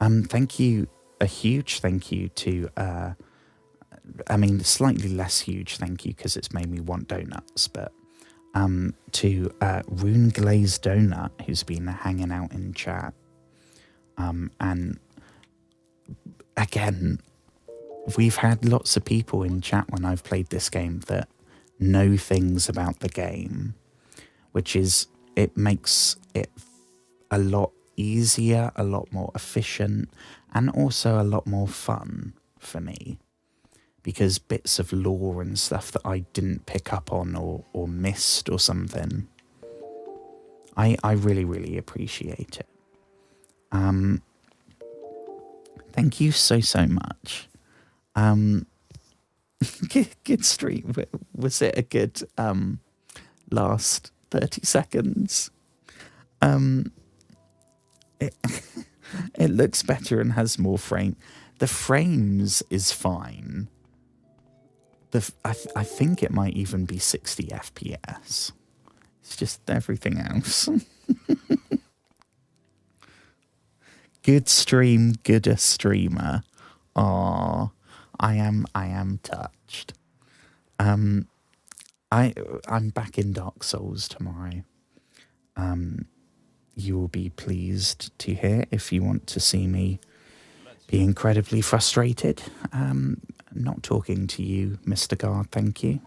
Thank you, a huge thank you to, I mean, slightly less huge thank you because it's made me want donuts, but to Rune Glazed Donut, who's been hanging out in chat. And again, we've had lots of people in chat when I've played this game that know things about the game, which is, it makes it a lot easier, a lot more efficient, and also a lot more fun for me. Because bits of lore and stuff that I didn't pick up on or missed or something, I really, really appreciate it. Thank you so much. Good stream. Was it a good last 30 seconds? It looks better and has more frame. The frames is fine. I think it might even be 60 FPS. It's just everything else. Good stream, gooder streamer. Aw, I am touched. I'm back in Dark Souls tomorrow. You will be pleased to hear if you want to see me be incredibly frustrated. Not talking to you, Mr. Guard, thank you.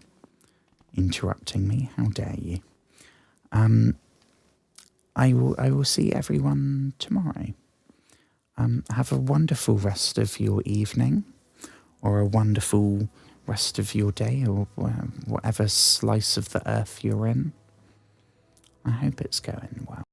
Interrupting me, how dare you. I will see everyone tomorrow. Have a wonderful rest of your evening, or a wonderful rest of your day, or whatever slice of the earth you're in. I hope it's going well.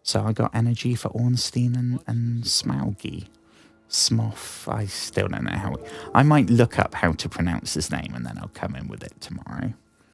So I got energy for Ornstein and Smauggy. Smoff, I still don't know how. I might look up how to pronounce his name and then I'll come in with it tomorrow.